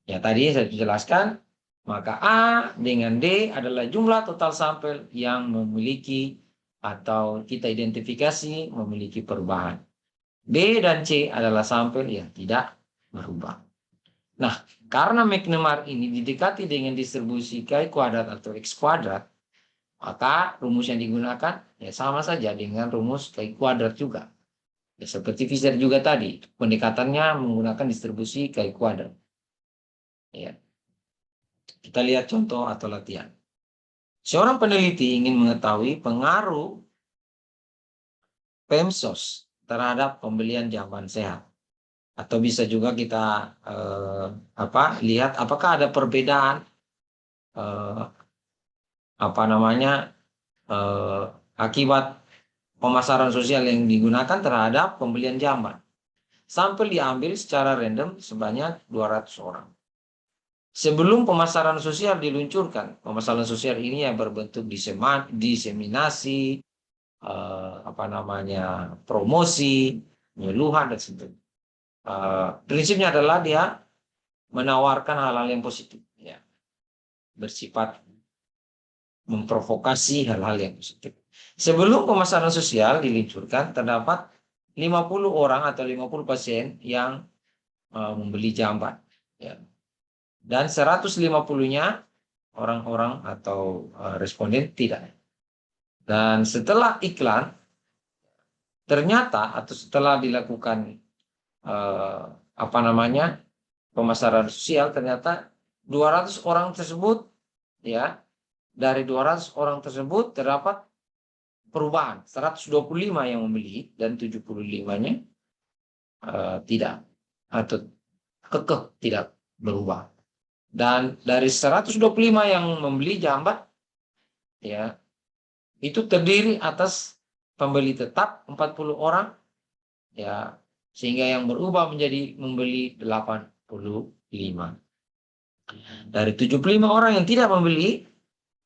Ya tadi saya jelaskan, maka A dengan D adalah jumlah total sampel yang memiliki atau kita identifikasi memiliki perubahan. B dan C adalah sampel yang tidak berubah. Nah, karena McNemar ini didekati dengan distribusi K kuadrat atau X kuadrat, maka rumus yang digunakan ya sama saja dengan rumus K kuadrat juga. Ya, seperti Fisher juga tadi, pendekatannya menggunakan distribusi K kuadrat. Ya. Kita lihat contoh atau latihan. Seorang peneliti ingin mengetahui pengaruh PEMSOS terhadap pembelian jamban sehat. Atau bisa juga kita lihat apakah ada perbedaan akibat pemasaran sosial yang digunakan terhadap pembelian jamban. Sampel diambil secara random sebanyak 200 orang. Sebelum pemasaran sosial diluncurkan, pemasaran sosial ini yang berbentuk diseminasi, promosi, penyuluhan dan sebagainya. Prinsipnya adalah dia menawarkan hal-hal yang positif, ya, bersifat memprovokasi hal-hal yang positif. Sebelum pemasaran sosial diluncurkan, terdapat 50 orang atau 50 pasien yang membeli jamban. Ya. Dan 150-nya orang-orang atau responden tidak. Dan setelah iklan, ternyata atau setelah dilakukan pemasaran sosial, ternyata 200 orang tersebut, ya, dari 200 orang tersebut terdapat perubahan. 125 yang membeli dan 75-nya tidak atau kekeh tidak berubah. Dan dari 125 yang membeli jamban, ya, itu terdiri atas pembeli tetap 40 orang, ya, sehingga yang berubah menjadi membeli 85. Dari 75 orang yang tidak membeli,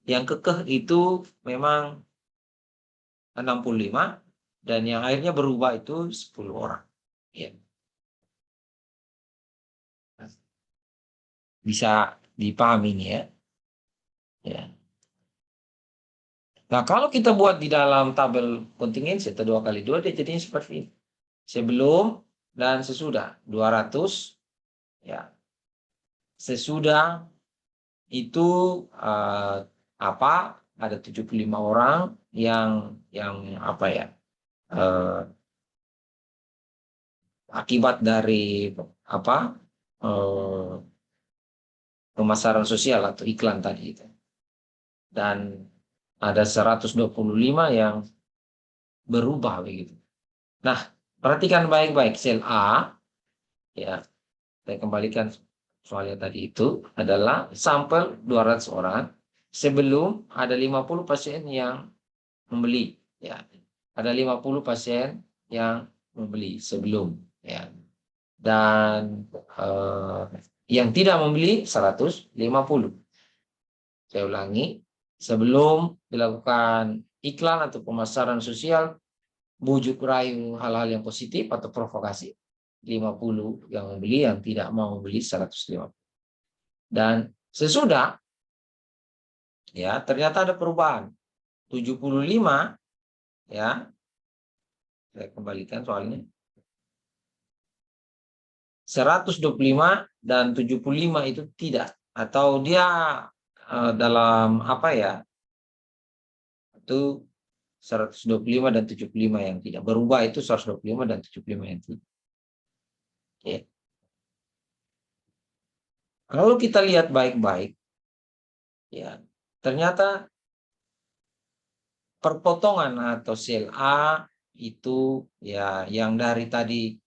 yang kekeh itu memang 65, dan yang akhirnya berubah itu 10 orang. Ya. Bisa dipahami ini ya. Ya. Nah, kalau kita buat di dalam tabel kontingensi atau 2x2, dia jadinya seperti ini. Sebelum dan sesudah 200, ya. Sesudah itu ada 75 orang yang akibat dari pemasaran sosial atau iklan tadi itu. Dan ada 125 yang berubah begitu. Nah, perhatikan baik-baik sel A, ya. Saya kembalikan soalnya tadi itu adalah sampel 200 orang sebelum ada 50 pasien yang membeli, ya. Ada 50 pasien yang membeli sebelum, ya. Dan yang tidak membeli 150. Saya ulangi, sebelum dilakukan iklan atau pemasaran sosial, bujuk rayu hal-hal yang positif atau provokasi. 50 yang membeli, yang tidak mau membeli 150. Dan sesudah, ya ternyata ada perubahan. 75, ya, saya kembalikan soalnya. 125 dan 75 itu tidak. Atau dia dalam apa ya, itu 125 dan 75 yang tidak berubah, itu 125 dan 75 yang tidak. Oke. Kalau kita lihat baik-baik, ya ternyata perpotongan atau sel A itu ya yang dari tadi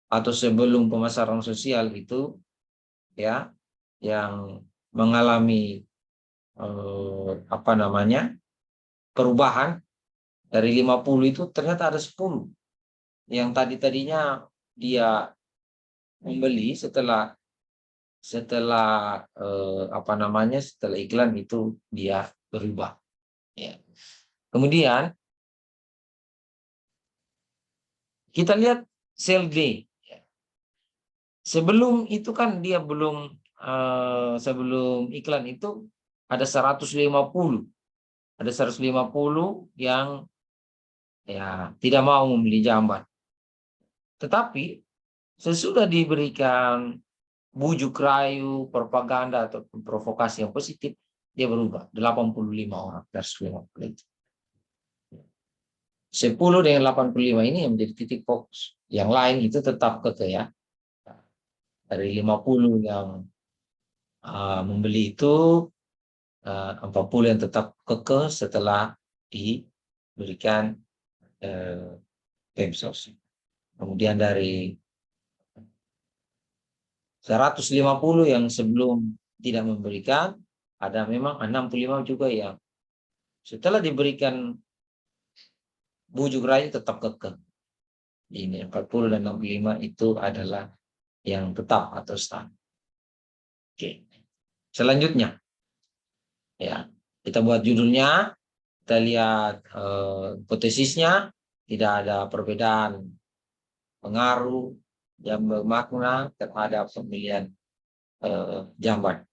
atau sebelum pemasaran sosial itu ya yang mengalami apa namanya perubahan dari 50 itu ternyata ada 10 yang tadinya dia membeli setelah apa namanya setelah iklan itu dia berubah, ya. Kemudian kita lihat sel D, ya. Sebelum itu kan dia belum sebelum iklan itu ada 150 yang ya tidak mau membeli jamban. Tetapi sesudah diberikan bujuk rayu, propaganda atau provokasi yang positif, dia berubah 85 orang dari 150 itu. 10 dengan 85 ini yang menjadi titik fokus. Yang lain itu tetap kekeh, ya. Dari 50 yang membeli itu 40 yang tetap kekeh setelah diberikan Pemsos. Kemudian dari 150 yang sebelum tidak memberikan, ada memang 65 juga yang setelah diberikan bujuk rayu tetap kekeh. Ini 40 dan 65 itu adalah yang tetap atau stand. Oke. Selanjutnya, ya kita buat judulnya, kita lihat hipotesisnya, tidak ada perbedaan pengaruh yang bermakna terhadap pemilihan jamban.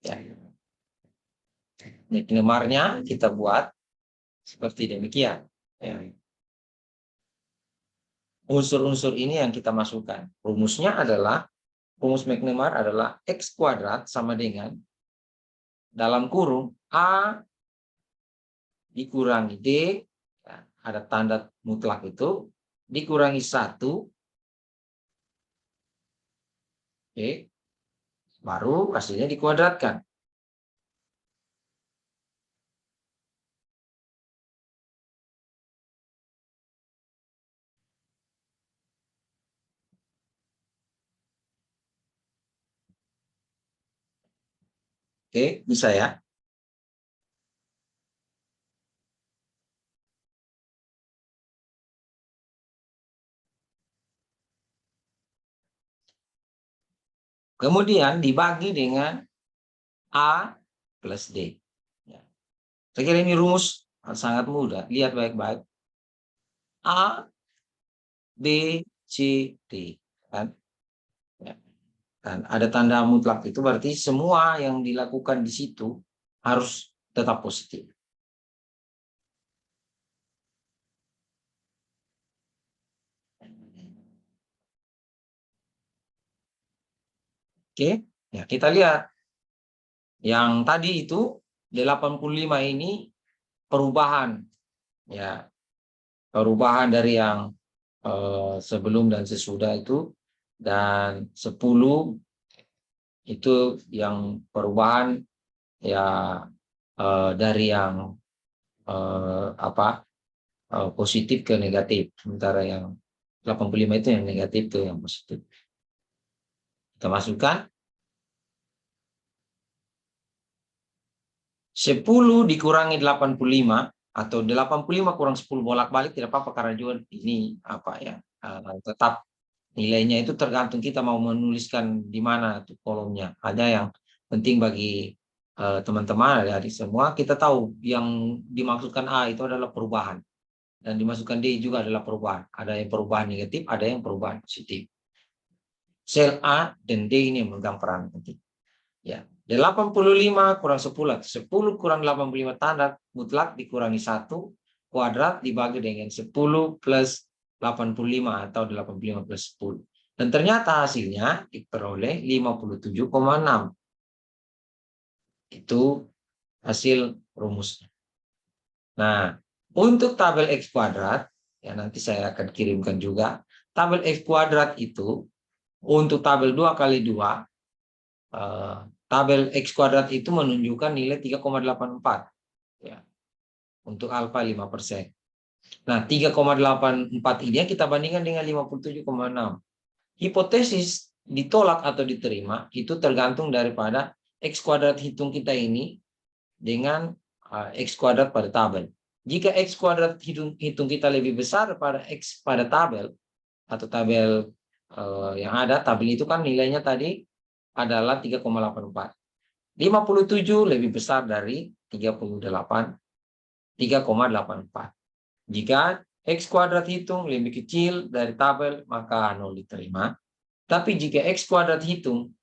Ya. Meknemarnya kita buat seperti demikian. Ya. Unsur-unsur ini yang kita masukkan. Rumusnya adalah, rumus Meknemar adalah X kuadrat sama dengan dalam kurung A dikurangi D, ya, ada tanda mutlak itu, dikurangi 1, oke, baru hasilnya dikuadratkan. Oke, bisa ya. Kemudian dibagi dengan A plus D. Ya. Saya kira ini rumus sangat mudah. Lihat baik-baik. A, B, C, D. Kan? Ya. Dan ada tanda mutlak itu berarti semua yang dilakukan di situ harus tetap positif. Oke, ya kita lihat. Yang tadi itu 85 ini perubahan, ya. Perubahan dari yang sebelum dan sesudah itu, dan 10 itu yang perubahan ya dari yang positif ke negatif, sementara yang 85 itu yang negatif itu yang positif. Kita masukkan 10 dikurangi 85 atau 85 kurang 10 bolak-balik tidak apa-apa, karena juga ini apa ya tetap nilainya itu tergantung kita mau menuliskan di mana tuh kolomnya. Ada yang penting bagi teman-teman, adik-adik semua, kita tahu yang dimaksudkan A itu adalah perubahan. Dan dimasukkan D juga adalah perubahan. Ada yang perubahan negatif, ada yang perubahan positif. Sel A dan D ini memegang peran penting. Ya, 85 kurang 10. 10 kurang 85 tanda mutlak dikurangi 1 kuadrat dibagi dengan 10 plus 85 atau 85 plus 10. Dan ternyata hasilnya diperoleh 57,6. Itu hasil rumusnya. Nah, untuk tabel X kuadrat, ya nanti saya akan kirimkan juga. Tabel X kuadrat itu, untuk tabel 2 kali 2, tabel X kuadrat itu menunjukkan nilai 3,84. Ya, untuk alfa 5%. Nah, 3,84 ini kita bandingkan dengan 57,6. Hipotesis ditolak atau diterima itu tergantung daripada X kuadrat hitung kita ini dengan X kuadrat pada tabel. Jika X kuadrat hitung kita lebih besar pada X pada tabel, atau tabel yang ada, tabel itu kan nilainya tadi adalah 3,84. 57 lebih besar dari 3,84. Jika X kuadrat hitung lebih kecil dari tabel, maka 0 diterima. Tapi jika X kuadrat hitung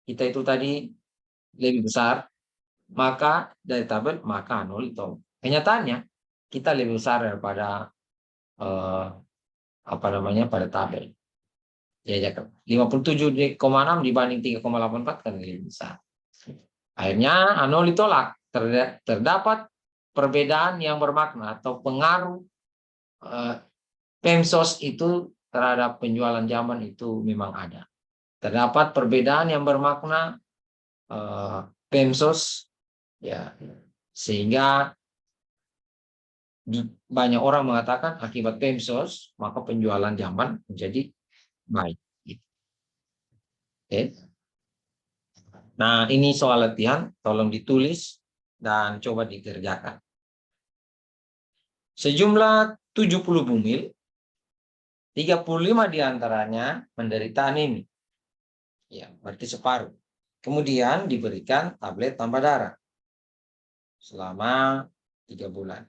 kita itu tadi lebih besar, maka dari tabel, maka 0 ditolak. Kenyataannya kita lebih besar daripada pada tabel. Ya, 57,6 dibanding 3,84 kan lebih besar. Akhirnya 0 ditolak. Terdapat perbedaan yang bermakna atau pengaruh Pemsos itu terhadap penjualan zaman itu memang ada. Terdapat perbedaan yang bermakna Pemsos, ya, sehingga banyak orang mengatakan akibat Pemsos maka penjualan zaman menjadi baik. Oke. Nah, ini soal latihan, tolong ditulis dan coba dikerjakan. Sejumlah 70 bumil, 35 diantaranya menderita anemia. Ya, berarti separuh. Kemudian diberikan tablet tambah darah selama 3 bulan.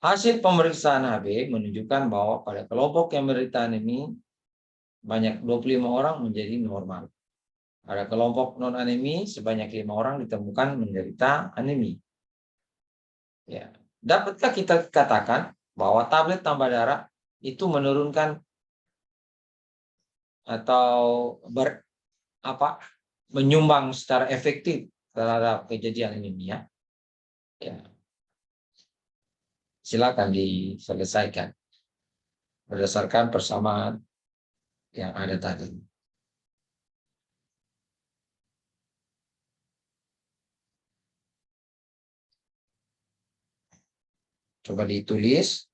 Hasil pemeriksaan HB menunjukkan bahwa pada kelompok yang menderita anemia banyak 25 orang menjadi normal. Pada kelompok non anemi sebanyak 5 orang ditemukan menderita anemi. Ya. Dapatkah kita katakan bahwa tablet tambah darah itu menurunkan atau menyumbang secara efektif terhadap kejadian anemia? Ya. Silakan diselesaikan berdasarkan persamaan yang ada tadi. Coba ditulis.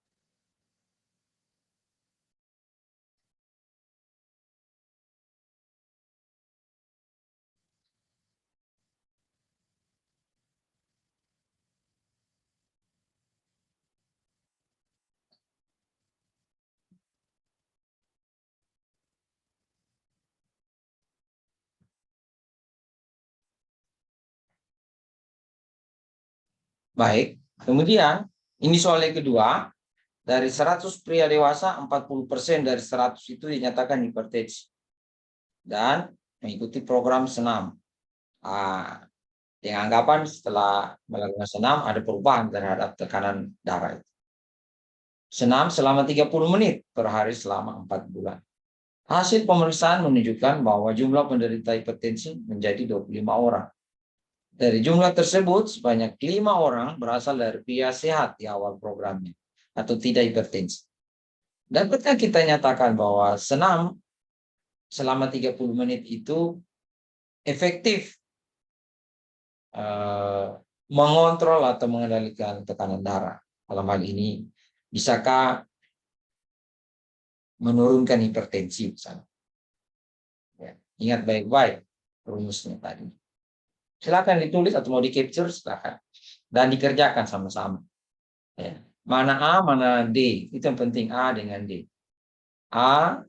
Baik. Kemudian, ini soal yang kedua. Dari 100 pria dewasa, 40% dari 100 itu dinyatakan hipertensi. Dan mengikuti program senam. Dengan anggapan setelah melakukan senam, ada perubahan terhadap tekanan darah. Senam selama 30 menit per hari selama 4 bulan. Hasil pemeriksaan menunjukkan bahwa jumlah penderita hipertensi menjadi 25 orang. Dari jumlah tersebut, sebanyak 5 orang berasal dari pria sehat di awal programnya atau tidak hipertensi. Dapatkah kita nyatakan bahwa senam selama 30 menit itu efektif mengontrol atau mengendalikan tekanan darah? Dalam hal ini, bisakah menurunkan hipertensi misalnya? Ya, ingat baik-baik rumusnya tadi. Silakan ditulis atau mau di-capture, silakan. Dan dikerjakan sama-sama. Ya. Mana A, mana D. Itu yang penting, A dengan D. A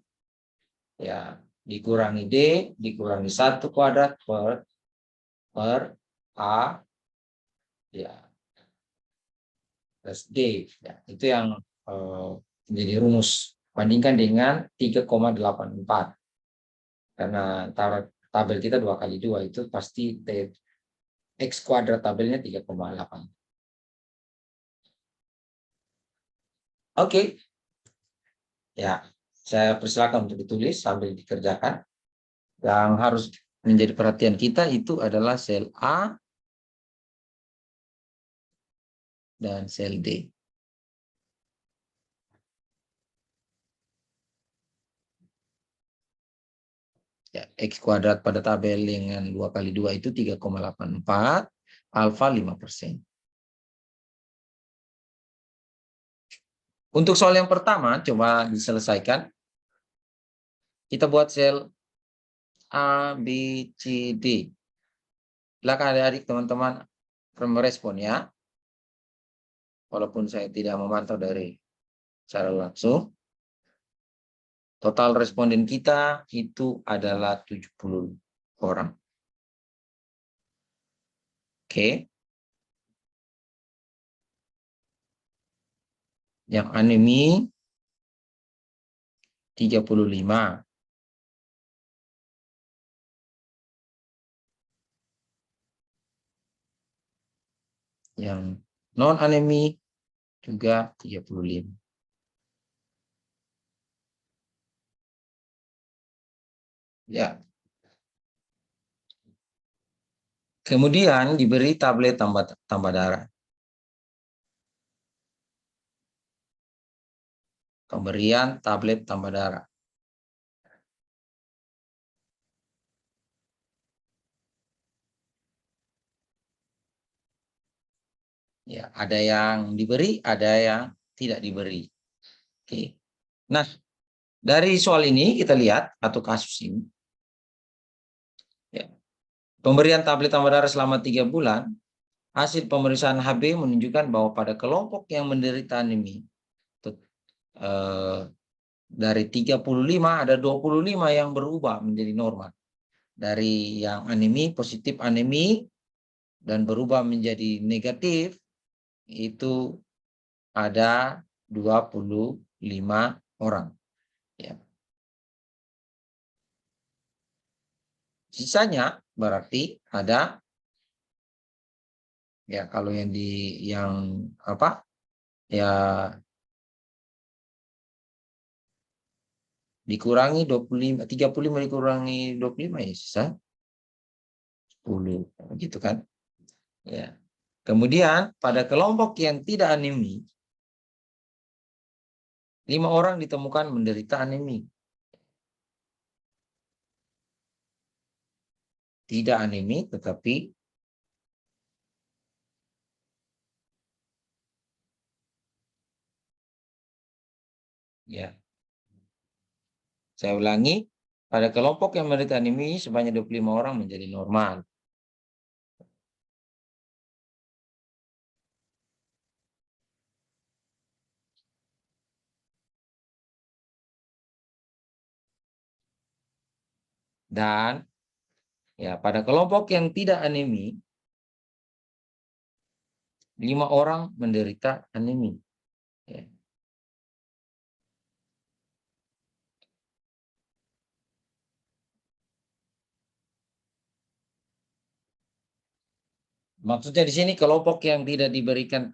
ya dikurangi D, dikurangi 1 kuadrat per A ya plus D. Ya, itu yang menjadi rumus. Bandingkan dengan 3,84. Karena tabel kita 2 kali 2 itu pasti X kuadrat tabelnya 3,8. Oke. Ya, saya persilakan untuk ditulis sambil dikerjakan. Yang harus menjadi perhatian kita itu adalah sel A dan sel D. Ya, X kuadrat pada tabel dengan 2 kali 2 itu 3,84, alfa 5%. Untuk soal yang pertama, coba diselesaikan. Kita buat sel A, B, C, D. Silakan adik-adik teman-teman merespon ya. Walaupun saya tidak memantau dari secara langsung. Total responden kita itu adalah 70 orang. Oke. Yang anemi 35. Yang non anemi juga 35. Ya. Kemudian diberi tablet tambah darah. Pemberian tablet tambah darah. Ya, ada yang diberi, ada yang tidak diberi. Oke. Nah, dari soal ini kita lihat atau kasus ini, ya, pemberian tablet tambah darah selama 3 bulan, hasil pemeriksaan HB menunjukkan bahwa pada kelompok yang menderita anemi, dari 35 ada 25 yang berubah menjadi normal. Dari yang anemi, positif anemi, dan berubah menjadi negatif, itu ada 25 orang. Ya. Sisanya berarti ada, ya kalau yang apa ya, dikurangi 25, 35 dikurangi 25 ya sisa 10 gitu kan. Ya. Kemudian pada kelompok yang tidak anemi, 5 orang ditemukan menderita anemi. Tidak anemi tetapi ya. Saya ulangi, pada kelompok yang menderita anemi sebanyak 25 orang menjadi normal. Dan ya pada kelompok yang tidak anemi, 5 orang menderita anemi. Ya. Maksudnya di sini kelompok yang tidak diberikan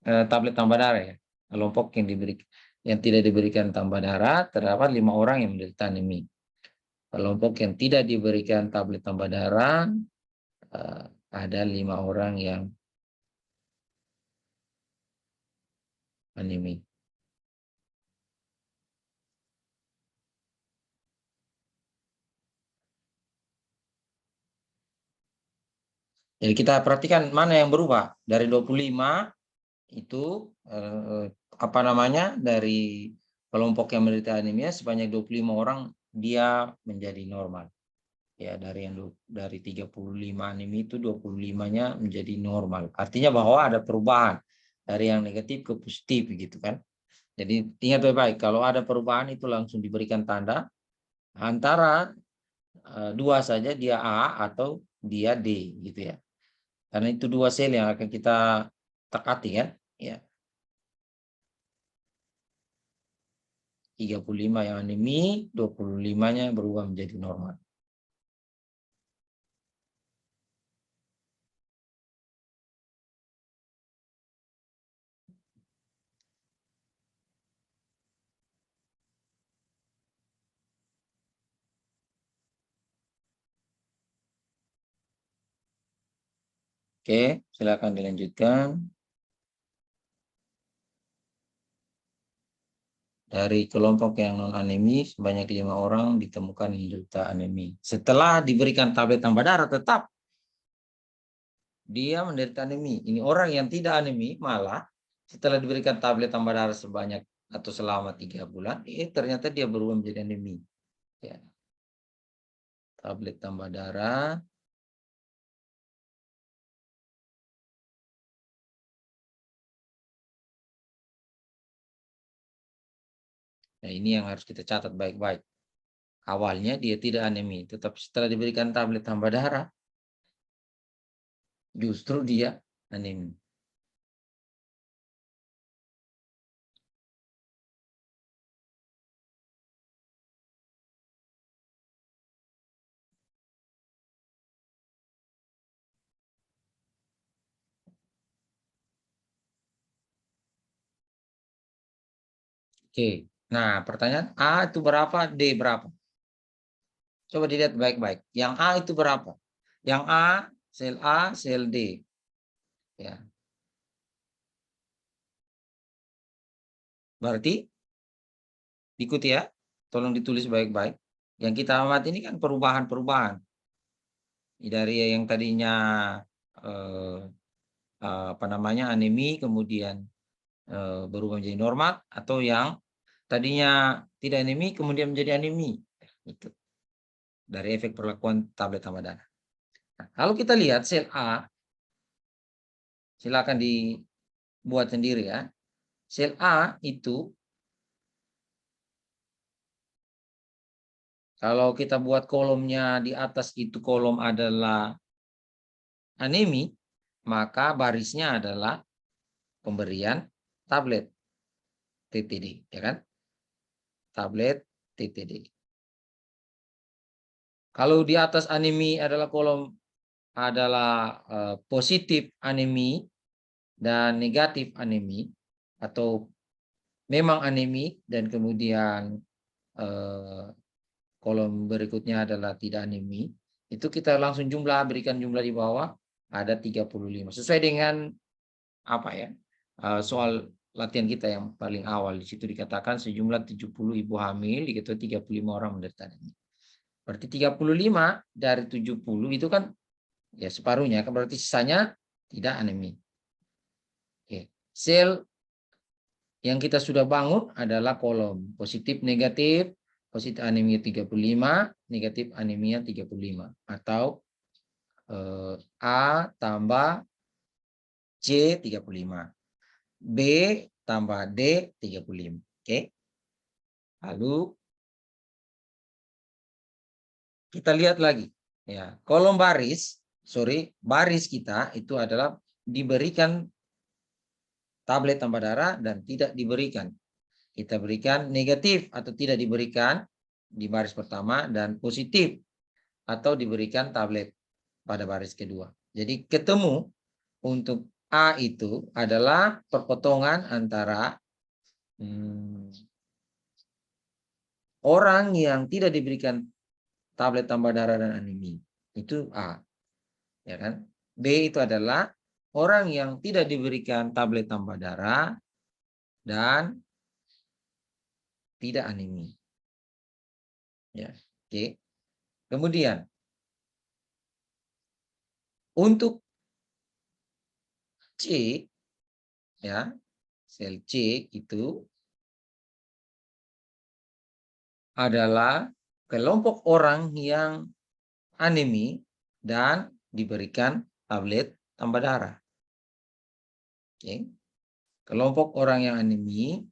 tablet tambah darah ya. Kelompok yang tidak diberikan tambah darah terdapat 5 orang yang menderita anemi. Kelompok yang tidak diberikan tablet tambah darah ada 5 orang yang anemi. Jadi kita perhatikan mana yang berubah. Dari 25 itu apa namanya, dari kelompok yang menderita anemia sebanyak 25 orang dia menjadi normal. Ya, dari 35 anemia itu 25-nya menjadi normal. Artinya bahwa ada perubahan dari yang negatif ke positif gitu kan. Jadi ingat baik-baik, kalau ada perubahan itu langsung diberikan tanda antara dua saja, dia A atau dia D gitu ya. Karena itu dua sel yang akan kita tekati kan. Ya. 35 yang anemi, 25-nya berubah menjadi normal. Oke, silakan dilanjutkan. Dari kelompok yang non-anemi, sebanyak 5 orang ditemukan menderita anemi. Setelah diberikan tablet tambah darah, tetap dia menderita anemi. Ini orang yang tidak anemi, malah setelah diberikan tablet tambah darah sebanyak atau selama 3 bulan, ternyata dia berubah menjadi anemi. Ya. Tablet tambah darah. Nah, ini yang harus kita catat baik-baik. Awalnya dia tidak anemi, tetapi setelah diberikan tablet tambah darah, justru dia anemi. Oke, nah pertanyaan A itu berapa, D berapa? Coba dilihat baik-baik. Yang A itu berapa? Yang A, sel D. Ya, berarti ikuti ya. Tolong ditulis baik-baik. Yang kita amati ini kan perubahan-perubahan. Dari yang tadinya eh, apa namanya anemi, kemudian berubah menjadi normal, atau yang tadinya tidak anemi, kemudian menjadi anemi. Itu dari efek perlakuan tablet tambah darah. Nah, kalau kita lihat sel A, silakan dibuat sendiri ya. Sel A itu, kalau kita buat kolomnya di atas itu kolom adalah anemi, maka barisnya adalah pemberian tablet TTD, ya kan? Tablet TTD. Kalau di atas anemi adalah kolom adalah positif anemi dan negatif anemi, atau memang anemi dan kemudian kolom berikutnya adalah tidak anemi, itu kita langsung berikan jumlah di bawah, ada 35. Sesuai dengan apa ya, soal latihan kita yang paling awal. Di situ dikatakan sejumlah 70 ibu hamil, diketahui 35 orang menderita anemi. Berarti 35 dari 70 itu kan ya separuhnya, kan berarti sisanya tidak anemi. Oke. Sel yang kita sudah bangun adalah kolom positif negatif, positif anemia 35, negatif anemia 35, atau A tambah C 35, B tambah D 35. Oke. Lalu kita lihat lagi ya, kolom baris kita itu adalah diberikan tablet tambah darah dan tidak diberikan. Kita berikan negatif atau tidak diberikan di baris pertama, dan positif atau diberikan tablet pada baris kedua. Jadi ketemu untuk A itu adalah perpotongan antara orang yang tidak diberikan tablet tambah darah dan anemi. Itu A. Ya kan? B itu adalah orang yang tidak diberikan tablet tambah darah dan tidak anemi. Ya. Oke. Kemudian untuk C, ya, sel C itu adalah kelompok orang yang anemi dan diberikan tablet tambah darah. Oke. Kelompok orang yang anemi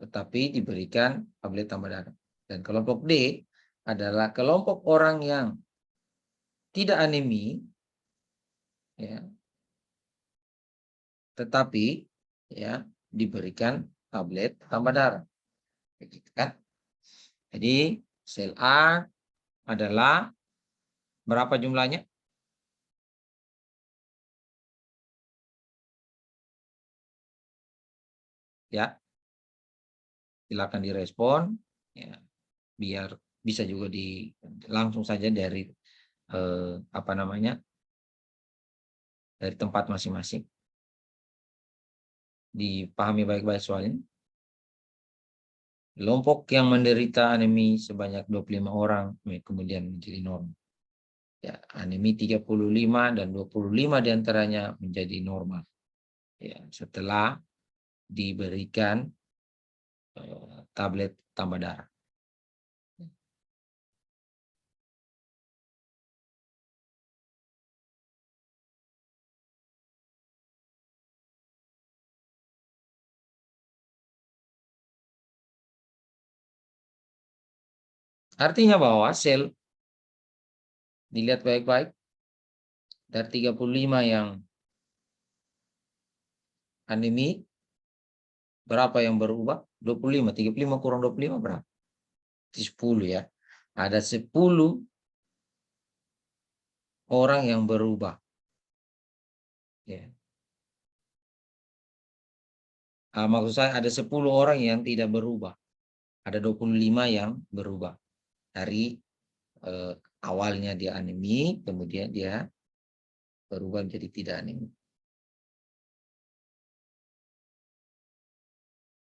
tetapi diberikan tablet tambah darah. Dan kelompok D adalah kelompok orang yang tidak anemi, ya, tetapi ya diberikan tablet tambah darah, begitu kan? Jadi sel A adalah berapa jumlahnya? Ya, silakan direspon ya, biar bisa juga langsung saja dari apa namanya, dari tempat masing-masing dipahami baik-baik soalnya. Kelompok yang menderita anemi sebanyak 25 orang kemudian menjadi normal. Ya, anemi 35 dan 25 diantaranya menjadi normal. Ya, setelah diberikan tablet tambah darah. Artinya bahwa sel, dilihat baik-baik, dari 35 yang anemi, berapa yang berubah? 25. 35 kurang 25 berapa? 10 ya. Ada 10 orang yang berubah. Ya. Maksud saya ada 10 orang yang tidak berubah. Ada 25 yang berubah. Dari awalnya dia anemi, kemudian dia berubah menjadi tidak anemi.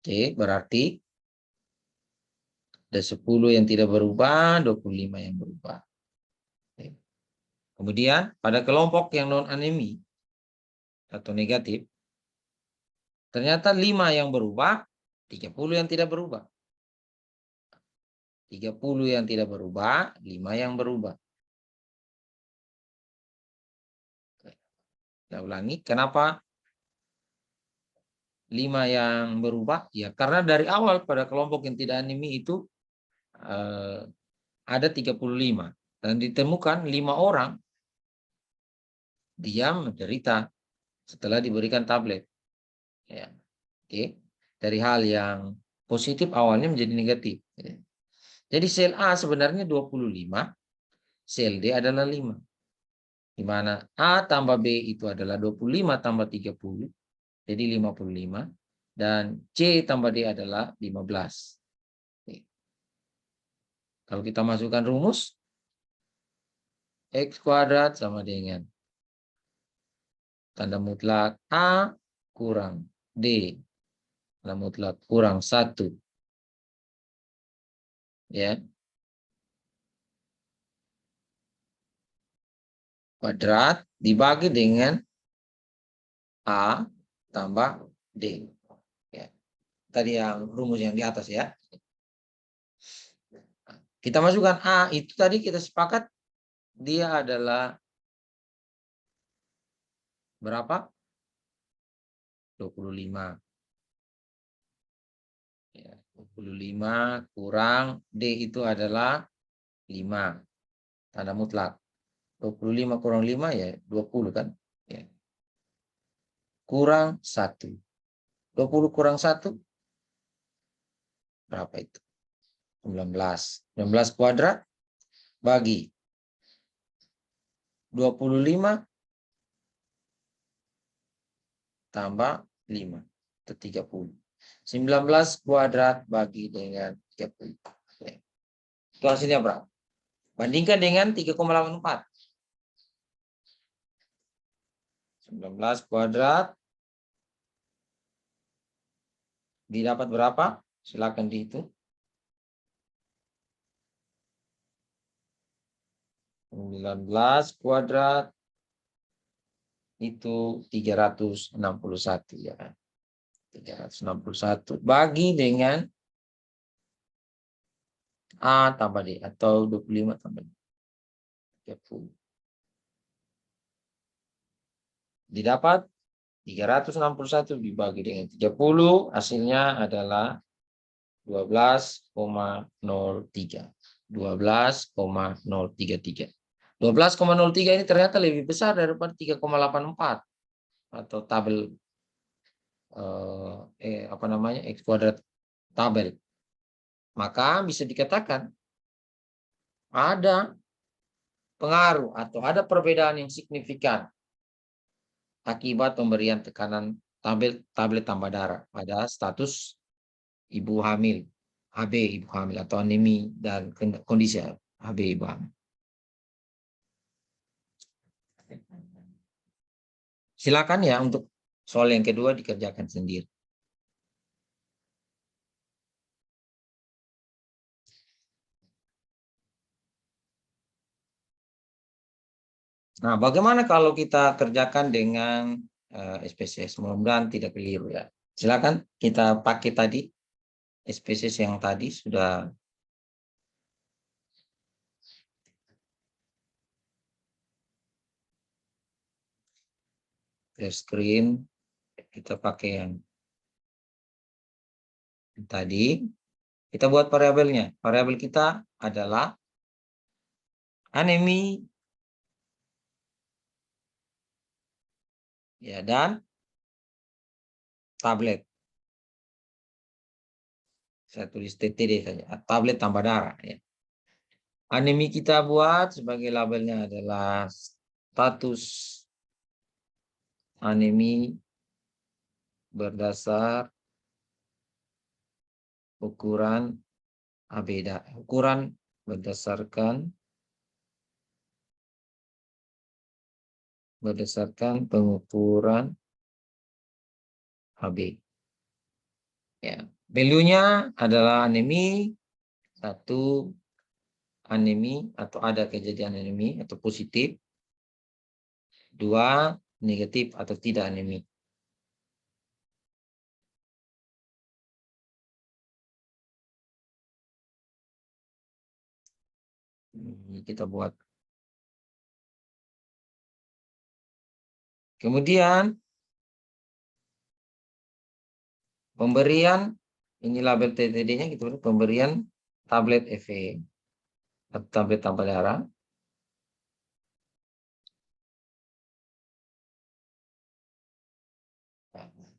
Oke, berarti ada 10 yang tidak berubah, 25 yang berubah. Oke. Kemudian pada kelompok yang non anemi atau negatif, ternyata 5 yang berubah, 30 yang tidak berubah. 30 yang tidak berubah, 5 yang berubah. Kita ulangi, kenapa 5 yang berubah? Ya, karena dari awal pada kelompok yang tidak anemi itu ada 35 dan ditemukan 5 orang dia menderita setelah diberikan tablet. Ya, oke. Dari hal yang positif awalnya menjadi negatif. Jadi sel A sebenarnya 25, sel D adalah 5. Di mana A tambah B itu adalah 25 tambah 30, jadi 55. Dan C tambah D adalah 15. Oke. Kalau kita masukkan rumus, X kuadrat sama dengan tanda mutlak A kurang D, tanda mutlak kurang 1. Ya. Kuadrat dibagi dengan A tambah D. Ya. Tadi yang rumus yang di atas ya. Kita masukkan A itu tadi kita sepakat dia adalah berapa? 25. Ya, 25 kurang D itu adalah 5. Tanda mutlak. 25 kurang 5 ya 20 kan? Ya. Kurang 1. 20 kurang 1 berapa itu? 19. 19 kuadrat bagi 25 tambah 5 itu 30. 19 kuadrat bagi dengan 30. Itu hasilnya berapa? Bandingkan dengan 3,84. 19 kuadrat didapat berapa? Silakan dihitung. 19 kuadrat itu 361 ya. 361 bagi dengan A tambah D atau 25 tambah D. 30. Didapat 361 dibagi dengan 30 hasilnya adalah 12,03. 12,033. 12,03 ini ternyata lebih besar daripada 3,84 atau tabel apa namanya X kuadrat tabel. Maka bisa dikatakan ada pengaruh atau ada perbedaan yang signifikan akibat pemberian tekanan tablet tambah darah pada status ibu hamil, HB ibu hamil atau anemi dan kondisi HB ibu hamil. Silakan ya untuk soal yang kedua dikerjakan sendiri. Nah, bagaimana kalau kita kerjakan dengan SPSS? Mudah-mudahan tidak keliru ya. Silakan kita pakai tadi SPSS yang tadi sudah share screen. Kita pakai yang tadi. Kita buat variabelnya. Variabel kita adalah anemi ya dan tablet. Saya tulis TTD saja. Tablet tambah darah ya. Anemi kita buat sebagai labelnya adalah status anemi berdasar ukuran ABDA. Ukuran berdasarkan pengukuran HB. Ya, value-nya adalah anemi, 1 anemi atau ada kejadian anemi atau positif, 2 negatif atau tidak anemi. Ini kita buat. Kemudian pemberian ini label TTD-nya gitu, pemberian tablet EV atau tablet tambah darah.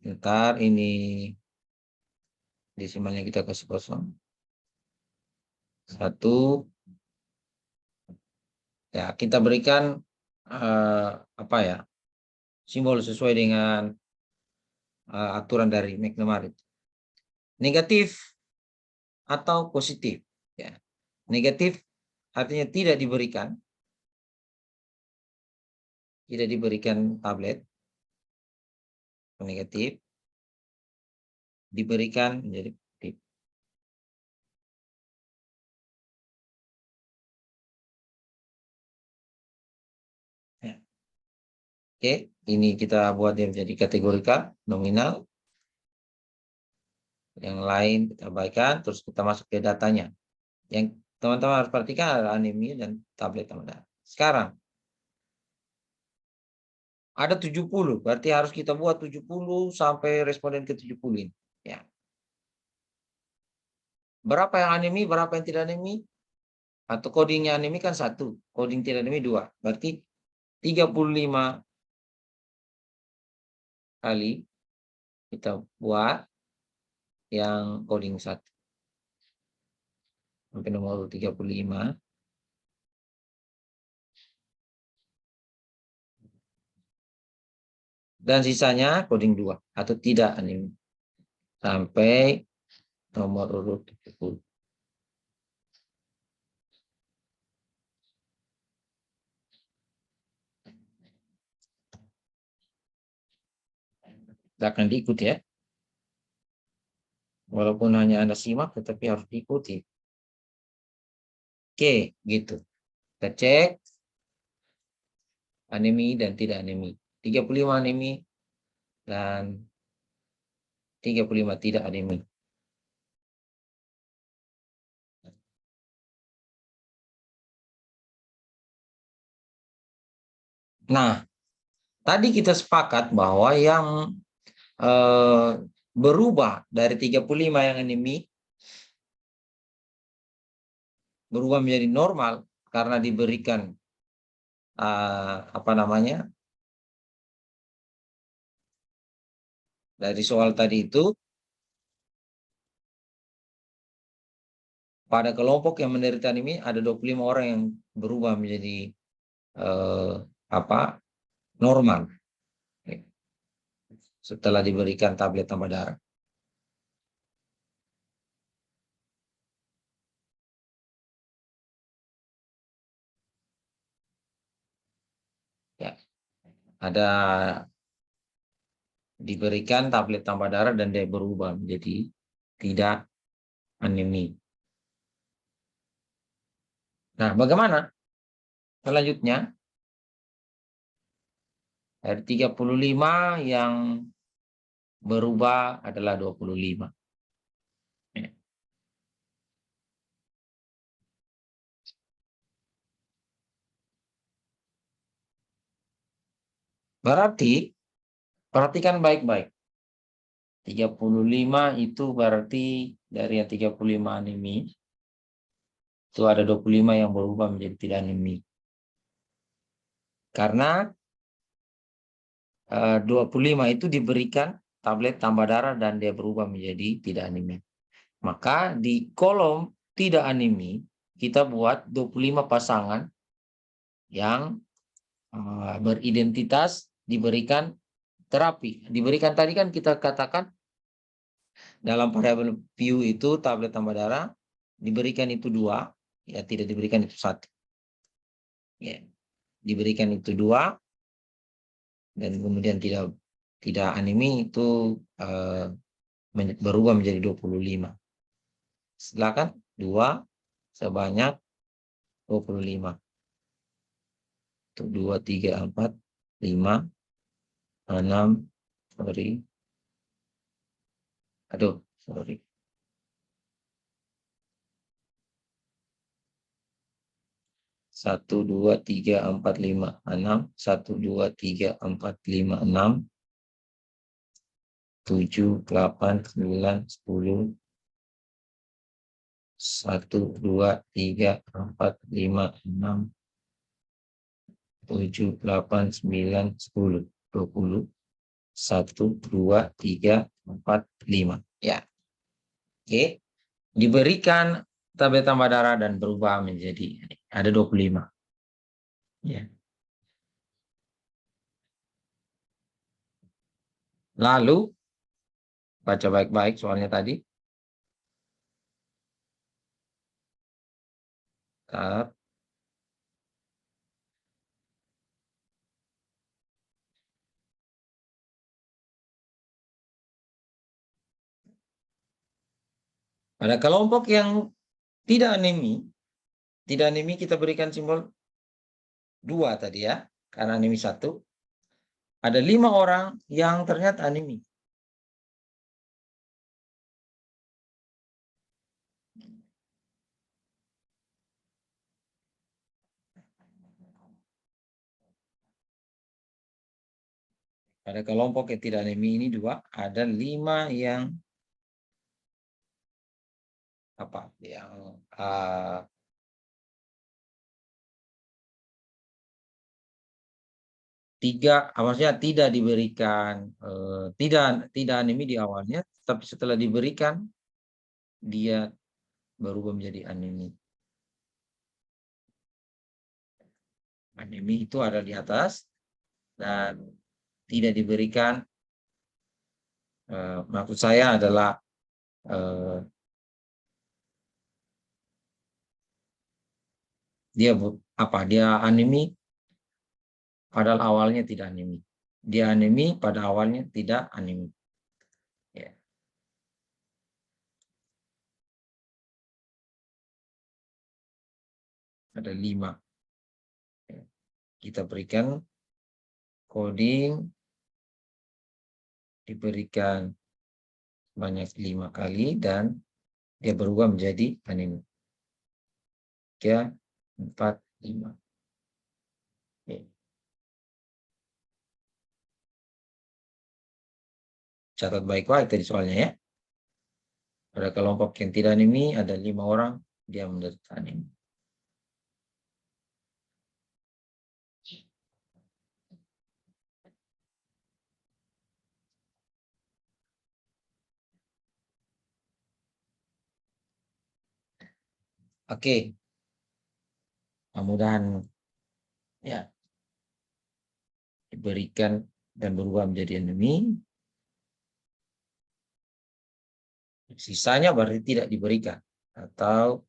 Ntar ini desimalnya kita kasih kosong. 1 ya kita berikan apa ya simbol sesuai dengan aturan dari McNamara. Negatif atau positif ya. Negatif artinya tidak diberikan tablet. Negatif diberikan menjadi positif. Ya. Oke, ini kita buat yang menjadi kategorikal nominal. Yang lain kita abaikan, terus kita masuk ke datanya. Yang teman-teman harus perhatikan adalah anemia dan tablet tambah. Sekarang ada 70, berarti harus kita buat 70 sampai responden ke 70 ini. Ya. Berapa yang anemi, berapa yang tidak anemi? Atau codingnya anemi kan 1, coding tidak anemi 2. Berarti 35 kali kita buat yang coding 1. Sampai nomor 35. Dan sisanya coding 2 atau tidak anemi. Sampai nomor urut 70. Akan diikuti ya. Walaupun hanya Anda simak, tetapi harus diikuti. Oke, gitu. Kita cek anemi dan tidak anemi. 35 anemi dan 35 tidak anemi. Nah, tadi kita sepakat bahwa yang berubah dari 35 yang anemi berubah menjadi normal karena diberikan apa namanya, dari soal tadi itu, pada kelompok yang menderita anemia ada 25 orang yang berubah menjadi apa, normal setelah diberikan tablet tambah darah. Ya, ada diberikan tablet tambah darah dan dia berubah menjadi tidak anemia. Nah, bagaimana selanjutnya? Dari 35 yang berubah adalah 25. Ya. Berarti, perhatikan baik-baik. 35 itu berarti dari yang 35 anemia, itu ada 25 yang berubah menjadi tidak anemia. Karena 25 itu diberikan tablet tambah darah dan dia berubah menjadi tidak anemia. Maka di kolom tidak anemia, kita buat 25 pasangan yang beridentitas diberikan terapi. Diberikan tadi kan kita katakan dalam variabel view itu tablet tambah darah, diberikan itu 2, ya tidak diberikan itu 1. Ya, diberikan itu 2, dan kemudian tidak anemia itu berubah menjadi 25. Silakan 2 sebanyak 25. Itu 2, 3, 4, 5, 6, sorry. Aduh, sorry. 1, 2, 3, 4, 5, 6. 1, 2, 3, 4, 5, 6. 7, 8, 9, 10. 1, 2, 3, 4, 5, 6. 7, 8, 9, 10. 20. 1, 2, 3, 4, 5. Ya. Oke. Diberikan tablet tambah darah dan berubah menjadi ada 25. Ya. Lalu baca baik-baik soalnya tadi. Pada kelompok yang tidak anemia kita berikan simbol 2 tadi ya, karena anemia 1. Ada 5 orang yang ternyata anemia. Pada kelompok yang tidak anemia ini 2, ada 5 yang apa? Yang maksudnya tidak diberikan tidak anemia di awalnya, tapi setelah diberikan dia berubah menjadi anemia. Anemia itu ada di atas dan tidak diberikan, maksud saya adalah dia anemia padahal awalnya tidak anemia. Dia anemia pada awalnya tidak anemia. Ya. Ada 5. Ya. Kita berikan coding, diberikan banyak 5 kali dan dia berubah menjadi anemia. 3, 4, 5. Ya. Catat baik-baik tadi soalnya ya. Pada kelompok yang tidak anemia ada 5 orang dia menderita anemia. Oke, mudah-mudahan ya diberikan dan berubah menjadi endemi. Sisanya berarti tidak diberikan, atau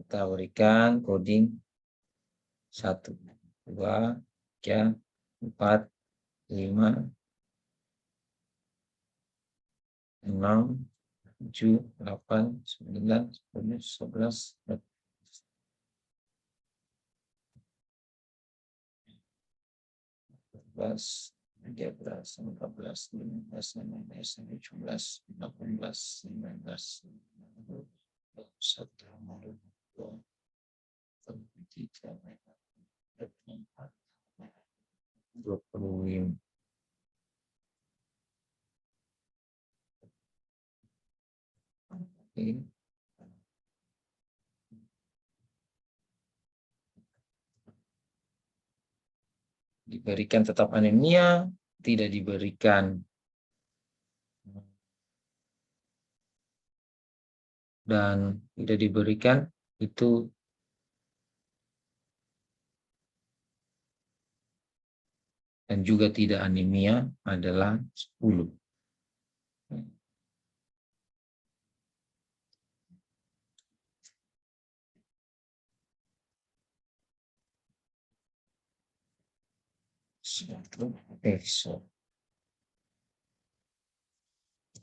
kita berikan coding 1, 2, 3, 4, 5, 6, 7, 8, 9, 10, 11, 12, 13, 14, 15, 16, 17, 18, 19, 21, 22, 23, 24, 25. Oke. Diberikan tetap anemia, tidak diberikan dan tidak diberikan itu dan juga tidak anemia adalah 10.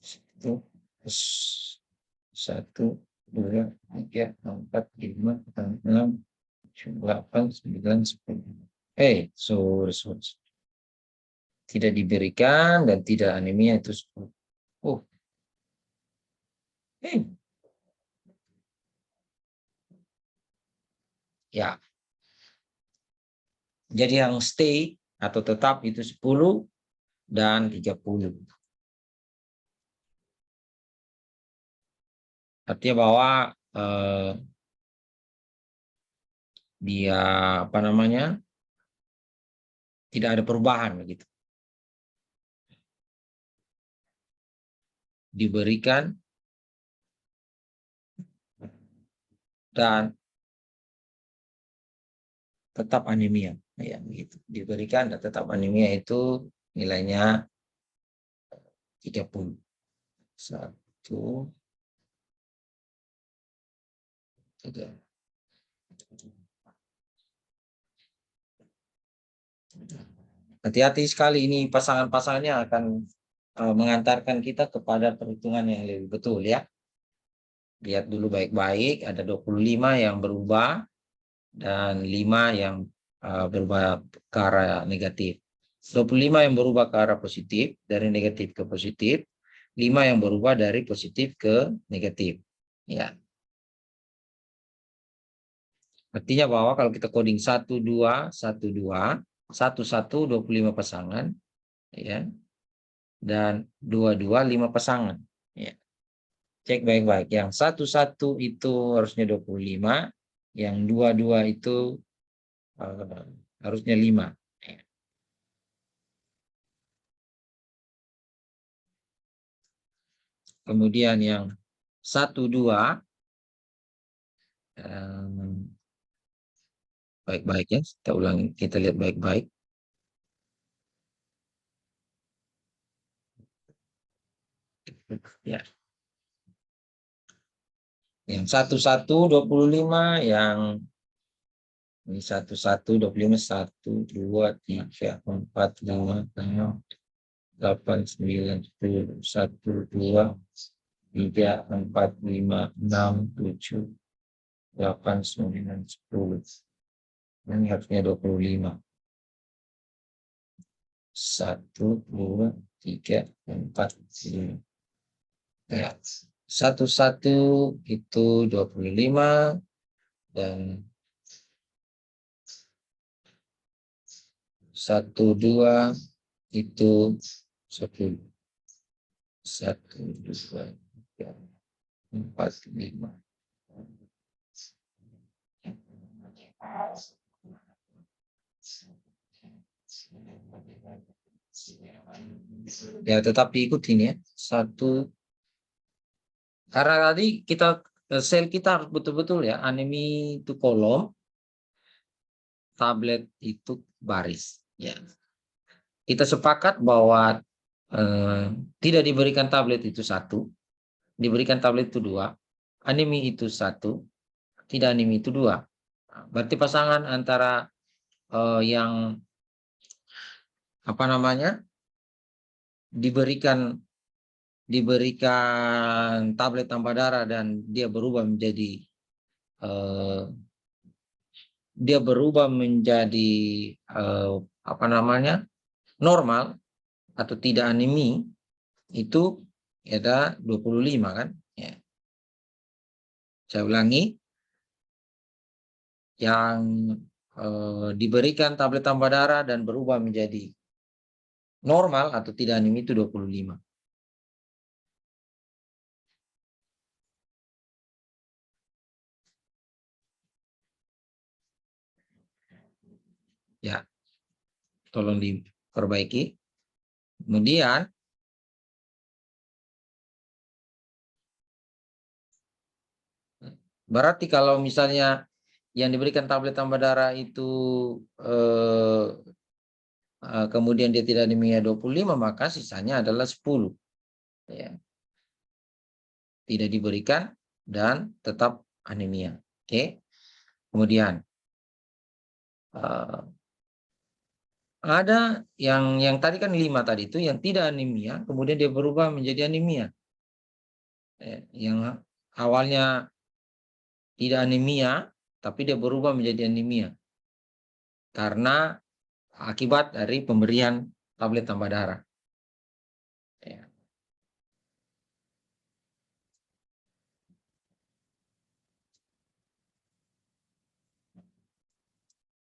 Satu, satu, dua, tiga, empat, lima, enam, tujuh, delapan, sembilan, sepuluh. Sorry. Tidak diberikan dan tidak anemia itu 10. Oh, ya. Jadi yang stay atau tetap itu 10 dan 30. Artinya bahwa dia tidak ada perubahan begitu. Diberikan dan tetap anemia, ya begitu. Diberikan dan tetap anemia itu nilainya 30. 1, 3. Hati-hati sekali, ini pasangan-pasangannya akan mengantarkan kita kepada perhitungan yang lebih betul ya. Lihat dulu baik-baik, ada 25 yang berubah dan 5 yang berubah ke arah negatif. 25 yang berubah ke arah positif, dari negatif ke positif, 5 yang berubah dari positif ke negatif. Ya. Artinya bahwa kalau kita coding 1, 2, 1, 2, 1, 1, 25 pasangan, ya, dan 2, 2, 5 pasangan. Ya. Cek baik-baik. Yang 1, 1 itu harusnya 25, yang 2, 2 itu harusnya 5. Kemudian yang 1, 2, baik-baik ya, kita ulangi, kita lihat baik-baik. Ya. Yang 1, 1, 25, yang ini 1, 1, 25, 1, 2, 3, 4, 5, 6, 8, 9, 10, 1, 2, 3, 4, 5, 6, 7, 8, 9, 10. Ini harusnya 25. 1, 2, 3, 4, 5. Ya. 1, 1 itu 25 dan 1, 2 itu 10. 1, 2, 3, 4, 5. Ya, tetap diikutin ya. 1, karena tadi kita sel kita harus betul-betul ya, anemi itu kolom, tablet itu baris. Ya, kita sepakat bahwa tidak diberikan tablet itu satu, diberikan tablet itu dua, anemi itu satu, tidak anemi itu dua. Berarti pasangan antara yang apa namanya diberikan tablet tambah darah dan dia berubah menjadi apa namanya normal atau tidak anemi, itu ada 25 kan ya. Saya ulangi, yang diberikan tablet tambah darah dan berubah menjadi normal atau tidak anemi itu 25. Ya, tolong diperbaiki. Kemudian berarti kalau misalnya yang diberikan tablet tambah darah itu kemudian dia tidak anemia 25, maka sisanya adalah 10. Ya. Tidak diberikan dan tetap anemia. Oke. Kemudian ada yang tadi kan 5 tadi itu yang tidak anemia, kemudian dia berubah menjadi anemia. Yang awalnya tidak anemia, tapi dia berubah menjadi anemia karena akibat dari pemberian tablet tambah darah. Ya.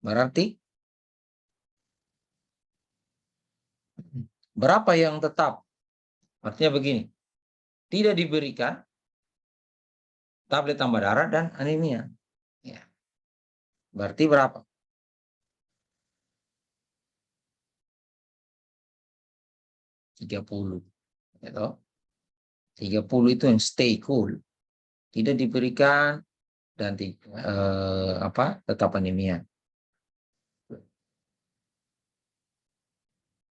Berarti berapa yang tetap? Artinya begini, tidak diberikan tablet tambah darah dan anemia. Ya. Berarti berapa? 30. Gitu. 30 itu yang stay cool. Tidak diberikan dan tetap anemia.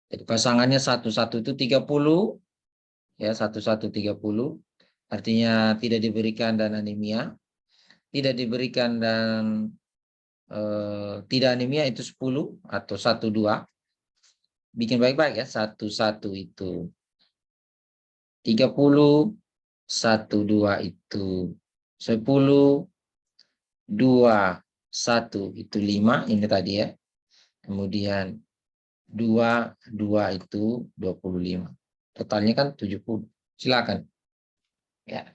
Jadi pasangannya 1-1 itu 30, ya 1-1 30. Artinya tidak diberikan dan anemia, tidak diberikan dan tidak anemia itu 10 atau 1-2. Bikin baik-baik ya, 1-1 itu 30, 1-2 itu 10, 2-1 itu 5, ini tadi ya. Kemudian 2-2 itu 25. Totalnya kan 70. Silakan. Ya.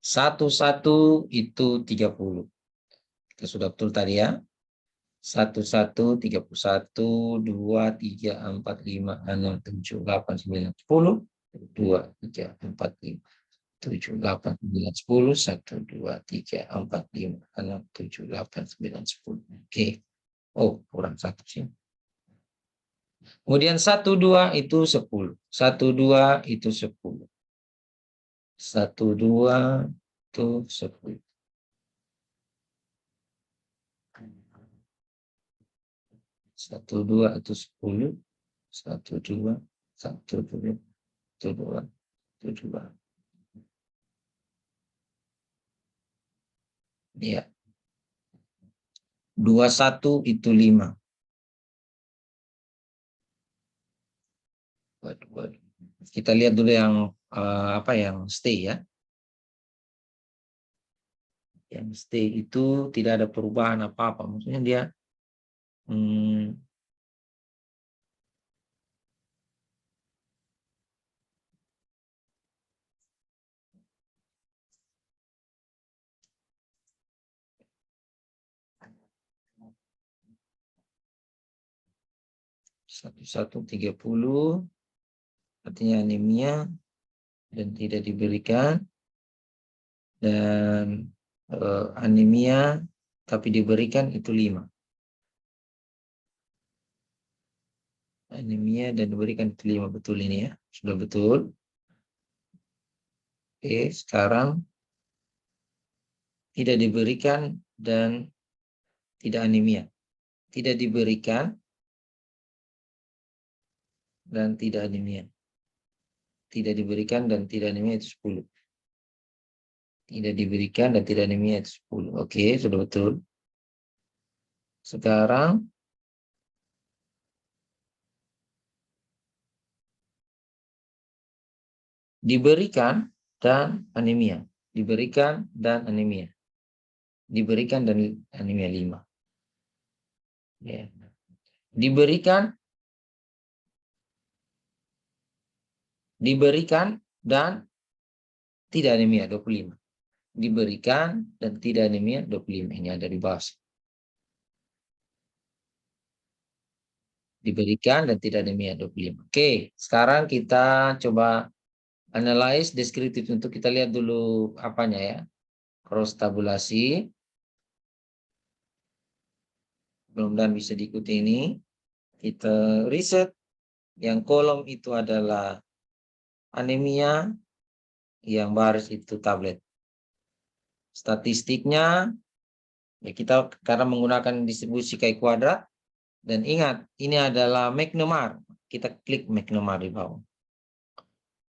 1-1 itu 30. Kita sudah betul tadi ya. 1-1 31, 2, 3, 4, 5, 6, 7, 8, 9, 10. 2, 3, 4, 5, 7, 8, 9, 10. 1, 2, 3, 4, 5, 6, 7, 8, 9, 10. Oke. Oh, kurang satu sih. Kemudian 1-2 itu 10. 1-2 itu 10. 1-2 itu 10. 1-2 itu 10. 1-2, 1-2, 1-2, 1-2. Ya. 21 itu 5. Kita lihat dulu yang yang stay ya. Yang stay itu tidak ada perubahan apa-apa. Maksudnya dia 1-1 30, artinya anemia dan tidak diberikan, dan anemia tapi diberikan itu 5. Anemia dan diberikan itu 5, betul ini ya, sudah betul. Oke, sekarang tidak diberikan, dan tidak anemia. Tidak diberikan dan tidak anemia. Tidak diberikan dan tidak anemia itu 10. Tidak diberikan dan tidak anemia itu 10. Oke, sudah betul. Sekarang diberikan dan anemia. Diberikan dan anemia. Diberikan dan anemia 5. Ya. Diberikan dan tidak anemia 25. Diberikan dan tidak anemia 25. Ini ada di bawah. Diberikan dan tidak anemia 25. Oke, sekarang kita coba analyze deskriptif. Untuk kita lihat dulu apanya ya. Cross tabulasi. Mudah-mudahan bisa diikuti ini. Kita riset. Yang kolom itu adalah anemia, yang baris itu tablet. Statistiknya, ya kita karena menggunakan distribusi chi kuadrat, dan ingat ini adalah McNemar. Kita klik McNemar di bawah.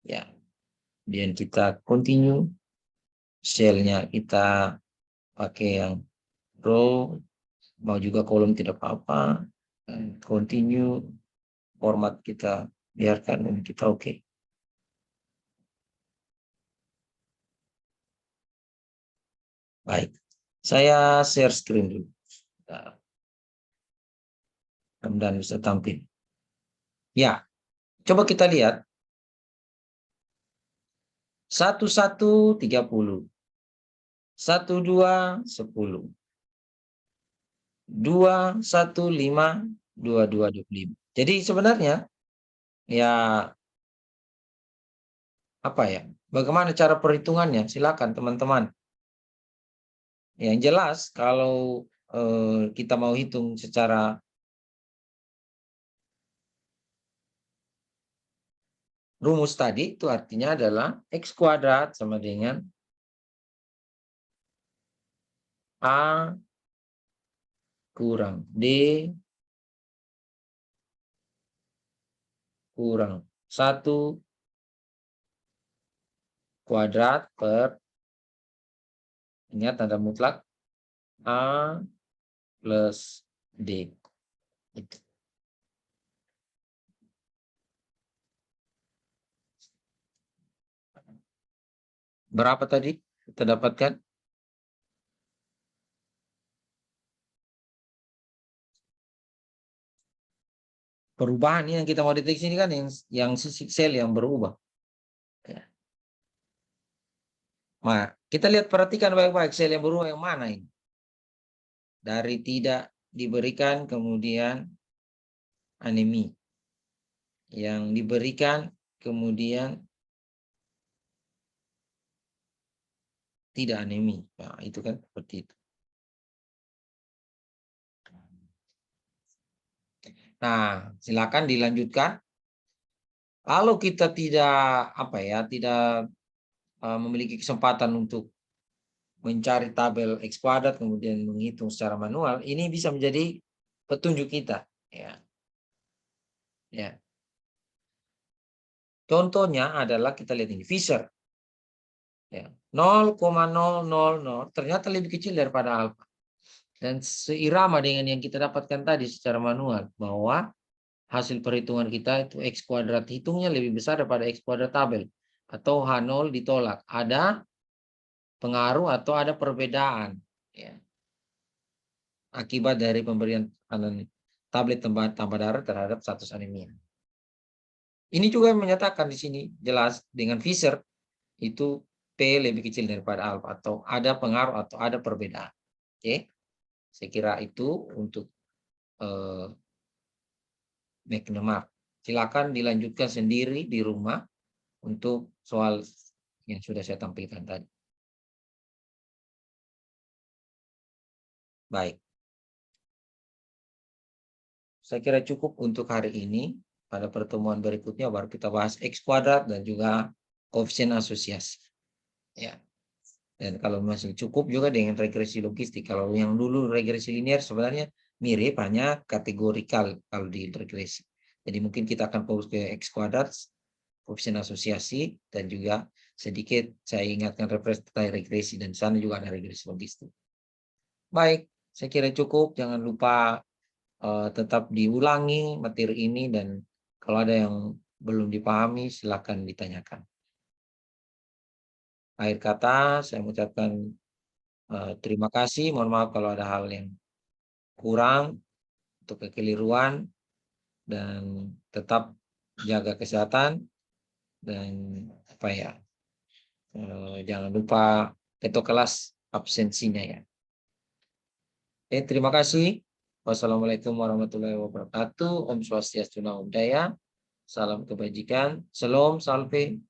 Ya, kemudian kita continue. Selnya kita pakai yang row, mau juga kolom tidak apa-apa. Continue, format kita biarkan dan kita oke. Baik, saya share screen dulu. Mudah-mudahan bisa tampil. Ya, coba kita lihat. 11 30. 12 10. 215 22 25. Jadi sebenarnya ya apa ya? Bagaimana cara perhitungannya? Silakan teman-teman. Yang jelas kalau kita mau hitung secara rumus tadi, itu artinya adalah X kuadrat sama dengan A kurang D kurang 1 kuadrat per, ingat tanda mutlak, A plus D. Itu. Berapa tadi kita dapatkan? Perubahan ini yang kita mau deteksi ini kan yang sisi sel yang berubah. Ya. Nah, kita lihat, perhatikan baik-baik sel yang berubah yang mana ini. Dari tidak diberikan kemudian anemi. Yang diberikan kemudian tidak anemi. Nah, itu kan seperti itu. Nah, silakan dilanjutkan. Kalau kita tidak tidak memiliki kesempatan untuk mencari tabel X kuadrat kemudian menghitung secara manual, ini bisa menjadi petunjuk kita, ya. Ya. Contohnya adalah kita lihat ini Fisher. Ya. 0,000 ternyata lebih kecil daripada alfa. Dan seirama dengan yang kita dapatkan tadi secara manual, bahwa hasil perhitungan kita itu X kuadrat hitungnya lebih besar daripada X kuadrat tabel. Atau H0 ditolak. Ada pengaruh atau ada perbedaan. Ya. Akibat dari pemberian tablet tambah darah terhadap status anemia. Ini juga menyatakan di sini jelas dengan Fisher itu P lebih kecil daripada alfa, atau ada pengaruh atau ada perbedaan. Oke, saya kira itu untuk McNemar. Silakan dilanjutkan sendiri di rumah untuk soal yang sudah saya tampilkan tadi. Baik. Saya kira cukup untuk hari ini. Pada pertemuan berikutnya baru kita bahas X kuadrat dan juga koefisien asosiasi. Ya. Dan kalau masih cukup juga dengan regresi logistik. Kalau yang dulu regresi linear sebenarnya mirip, hanya kategorikal kalau di regresi. Jadi mungkin kita akan fokus ke X kuadrat, koefisien asosiasi, dan juga sedikit saya ingatkan regresi, dan sana juga ada regresi logistik. Baik, saya kira cukup. Jangan lupa tetap diulangi materi ini, dan kalau ada yang belum dipahami silakan ditanyakan. Akhir kata saya mengucapkan terima kasih. Mohon maaf kalau ada hal yang kurang, untuk kekeliruan, dan tetap jaga kesehatan, dan apa ya, jangan lupa ketok kelas absensinya ya. Terima kasih. Wassalamualaikum warahmatullahi wabarakatuh. Om Swastiastu, Namo Buddhaya. Salam kebajikan. Shalom, salve.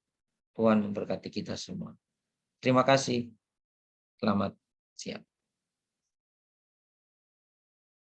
Tuhan memberkati kita semua. Terima kasih. Selamat siang.